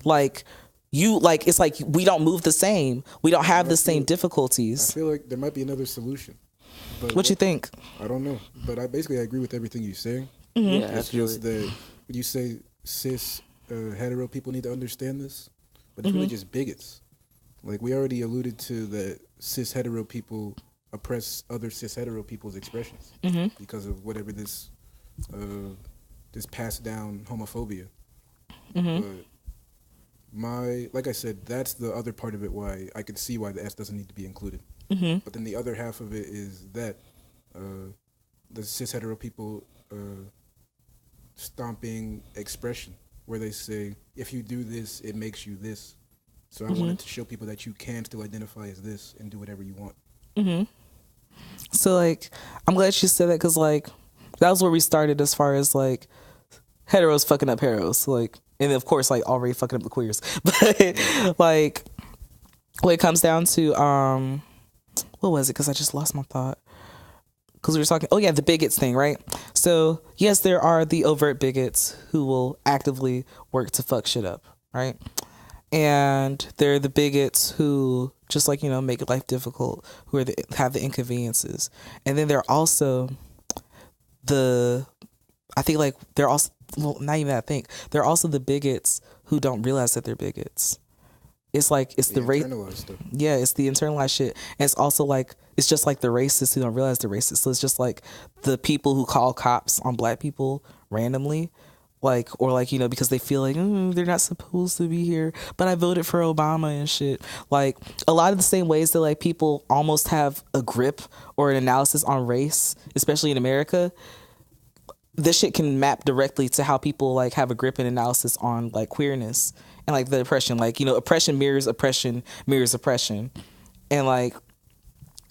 Like you, like it's like we don't move the same, we don't have the same difficulties. I feel like there might be another solution. But what you think? I don't know, but I agree with everything you're saying. Yeah, It's just that you say cis hetero people need to understand this, but it's really just bigots. Like we already alluded to that cis hetero people oppress other cis hetero people's expressions because of whatever this passed down homophobia. But like I said, that's the other part of it why I can see why the S doesn't need to be included. But then the other half of it is that the cis hetero people stomping expression, where they say, if you do this, it makes you this. So I wanted to show people that you can still identify as this and do whatever you want. So like, I'm glad you said that, because like that was where we started as far as like heteros fucking up heteros, like, and of course like already fucking up the queers. But like when it comes down to what was it? Because I just lost my thought. Because we were talking, oh yeah, the bigots thing, right? So yes, there are the overt bigots who will actively work to fuck shit up, right? And there are the bigots who just like, you know, make life difficult, who are have the inconveniences. And then there are also I think like they're also, well, not even that, I think they're also the bigots who don't realize that they're bigots. It's like it's the internalized stuff. Yeah, it's the internalized shit. And it's also like it's just like the racists who don't realize they're racist. So it's just like the people who call cops on black people randomly, like, or like, you know, because they feel like they're not supposed to be here, but I voted for Obama and shit. Like a lot of the same ways that like people almost have a grip or an analysis on race, especially in America, this shit can map directly to how people like have a grip and analysis on like queerness and like the oppression. Like, you know, oppression mirrors oppression mirrors oppression. And like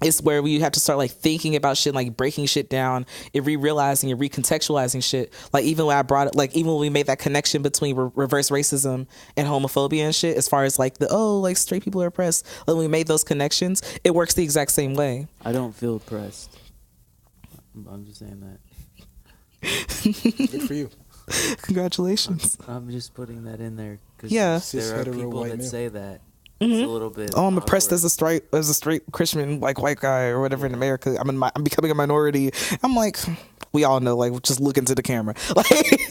it's where we have to start like thinking about shit, like breaking shit down and re-realizing and recontextualizing shit. Like even when I brought it, like even when we made that connection between reverse racism and homophobia and shit, as far as like like straight people are oppressed, like when we made those connections, it works the exact same way. I don't feel oppressed. I'm just saying that. Good for you. Congratulations. I'm just putting that in there because there are people that say that. It's a little bit. Oh, I'm oppressed as a straight Christian like white guy or whatever in America. I'm becoming a minority. I'm like, we all know, like, just look into the camera. Like,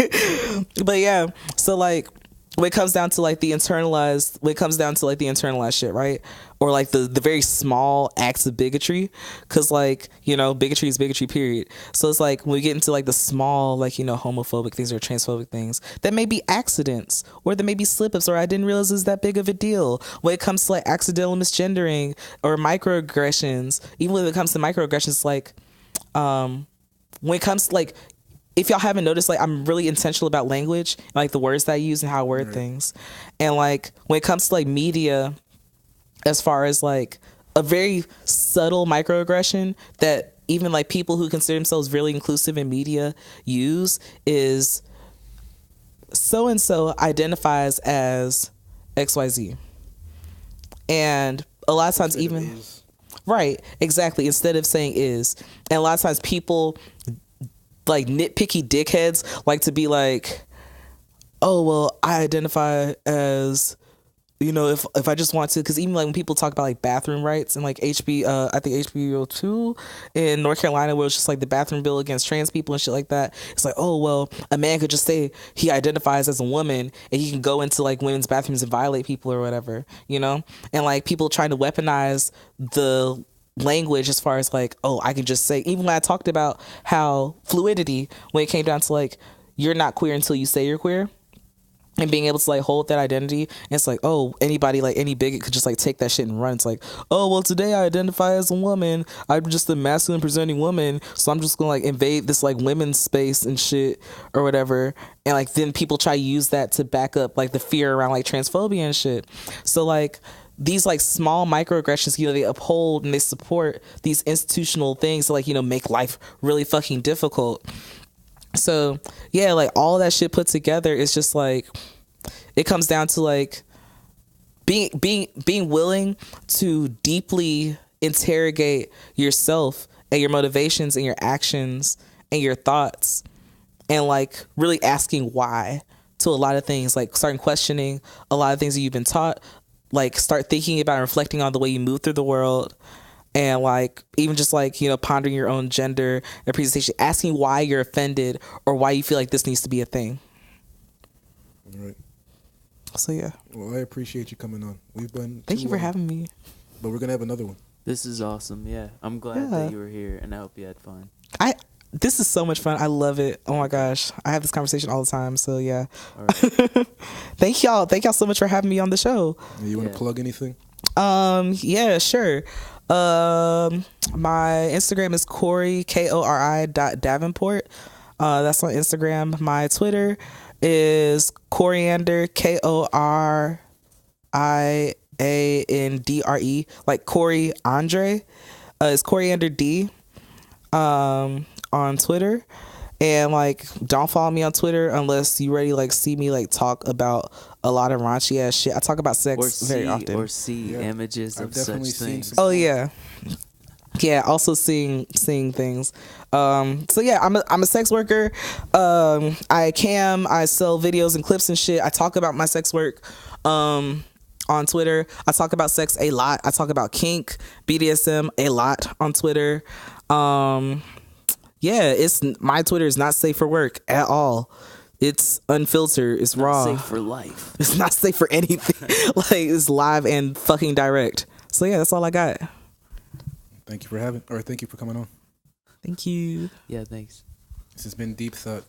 but yeah. So like, when it comes down to like the internalized shit, right? Or like the very small acts of bigotry, because like, you know, bigotry is bigotry, period. So it's like when we get into like the small, like, you know, homophobic things or transphobic things that may be accidents or that may be slip-ups or I didn't realize it was that big of a deal. When it comes to like accidental misgendering or microaggressions, even when it comes to microaggressions, like when it comes to like, if y'all haven't noticed, like, I'm really intentional about language, like the words that I use and how I word things. And like when it comes to like media, as far as like a very subtle microaggression that even like people who consider themselves really inclusive in media use is so and so identifies as XYZ. And a lot of times even right, exactly, instead of saying is. And a lot of times people like nitpicky dickheads like to be like, oh well, I identify as, you know, if I just want to, because even like when people talk about like bathroom rights and like I think HBO 2 in North Carolina, where it's just like the bathroom bill against trans people and shit like that, it's like, oh well, a man could just say he identifies as a woman and he can go into like women's bathrooms and violate people or whatever, you know. And like people trying to weaponize the language as far as like, oh, I can just say, even when I talked about how fluidity, when it came down to like, you're not queer until you say you're queer, and being able to like hold that identity, and it's like, oh, anybody, like any bigot could just like take that shit and run. It's like, oh well, today I identify as a woman, I'm just a masculine presenting woman, so I'm just gonna like invade this like women's space and shit or whatever. And like then people try to use that to back up like the fear around like transphobia and shit. So like these like small microaggressions, they uphold and they support these institutional things to like, make life really fucking difficult. So yeah, like all that shit put together is just like, it comes down to like being willing to deeply interrogate yourself and your motivations and your actions and your thoughts, and like really asking why to a lot of things, like starting questioning a lot of things that you've been taught, like start thinking about and reflecting on the way you move through the world, and like even just like pondering your own gender and presentation, asking why you're offended or why you feel like this needs to be a thing. All right. So yeah. Well, I appreciate you coming on. We've been Thank you for having me. But we're gonna have another one. This is awesome. Yeah, I'm glad that you were here, and I hope you had fun. This is so much fun. I love it. Oh my gosh, I have this conversation all the time. So yeah. All right. Thank y'all so much for having me on the show. You want to plug anything? Yeah, sure. My Instagram is Corey KORI.Davenport. That's on Instagram. My Twitter is Coriander KORIANDRE, like Corey Andre. It's Coriander D on Twitter. And like, don't follow me on Twitter unless you already like see me like talk about a lot of raunchy ass shit. I talk about sex very often. Or see images of such things. Oh yeah. Yeah, also seeing things. So yeah, I'm a sex worker. I sell videos and clips and shit. I talk about my sex work on Twitter. I talk about sex a lot. I talk about kink, BDSM a lot on Twitter. Yeah, my Twitter is not safe for work at all. It's unfiltered. It's raw. Not safe for life. It's not safe for anything. Like, it's live and fucking direct. So yeah, that's all I got. Thank you for coming on. Thank you. Yeah, thanks. This has been Deep Thot.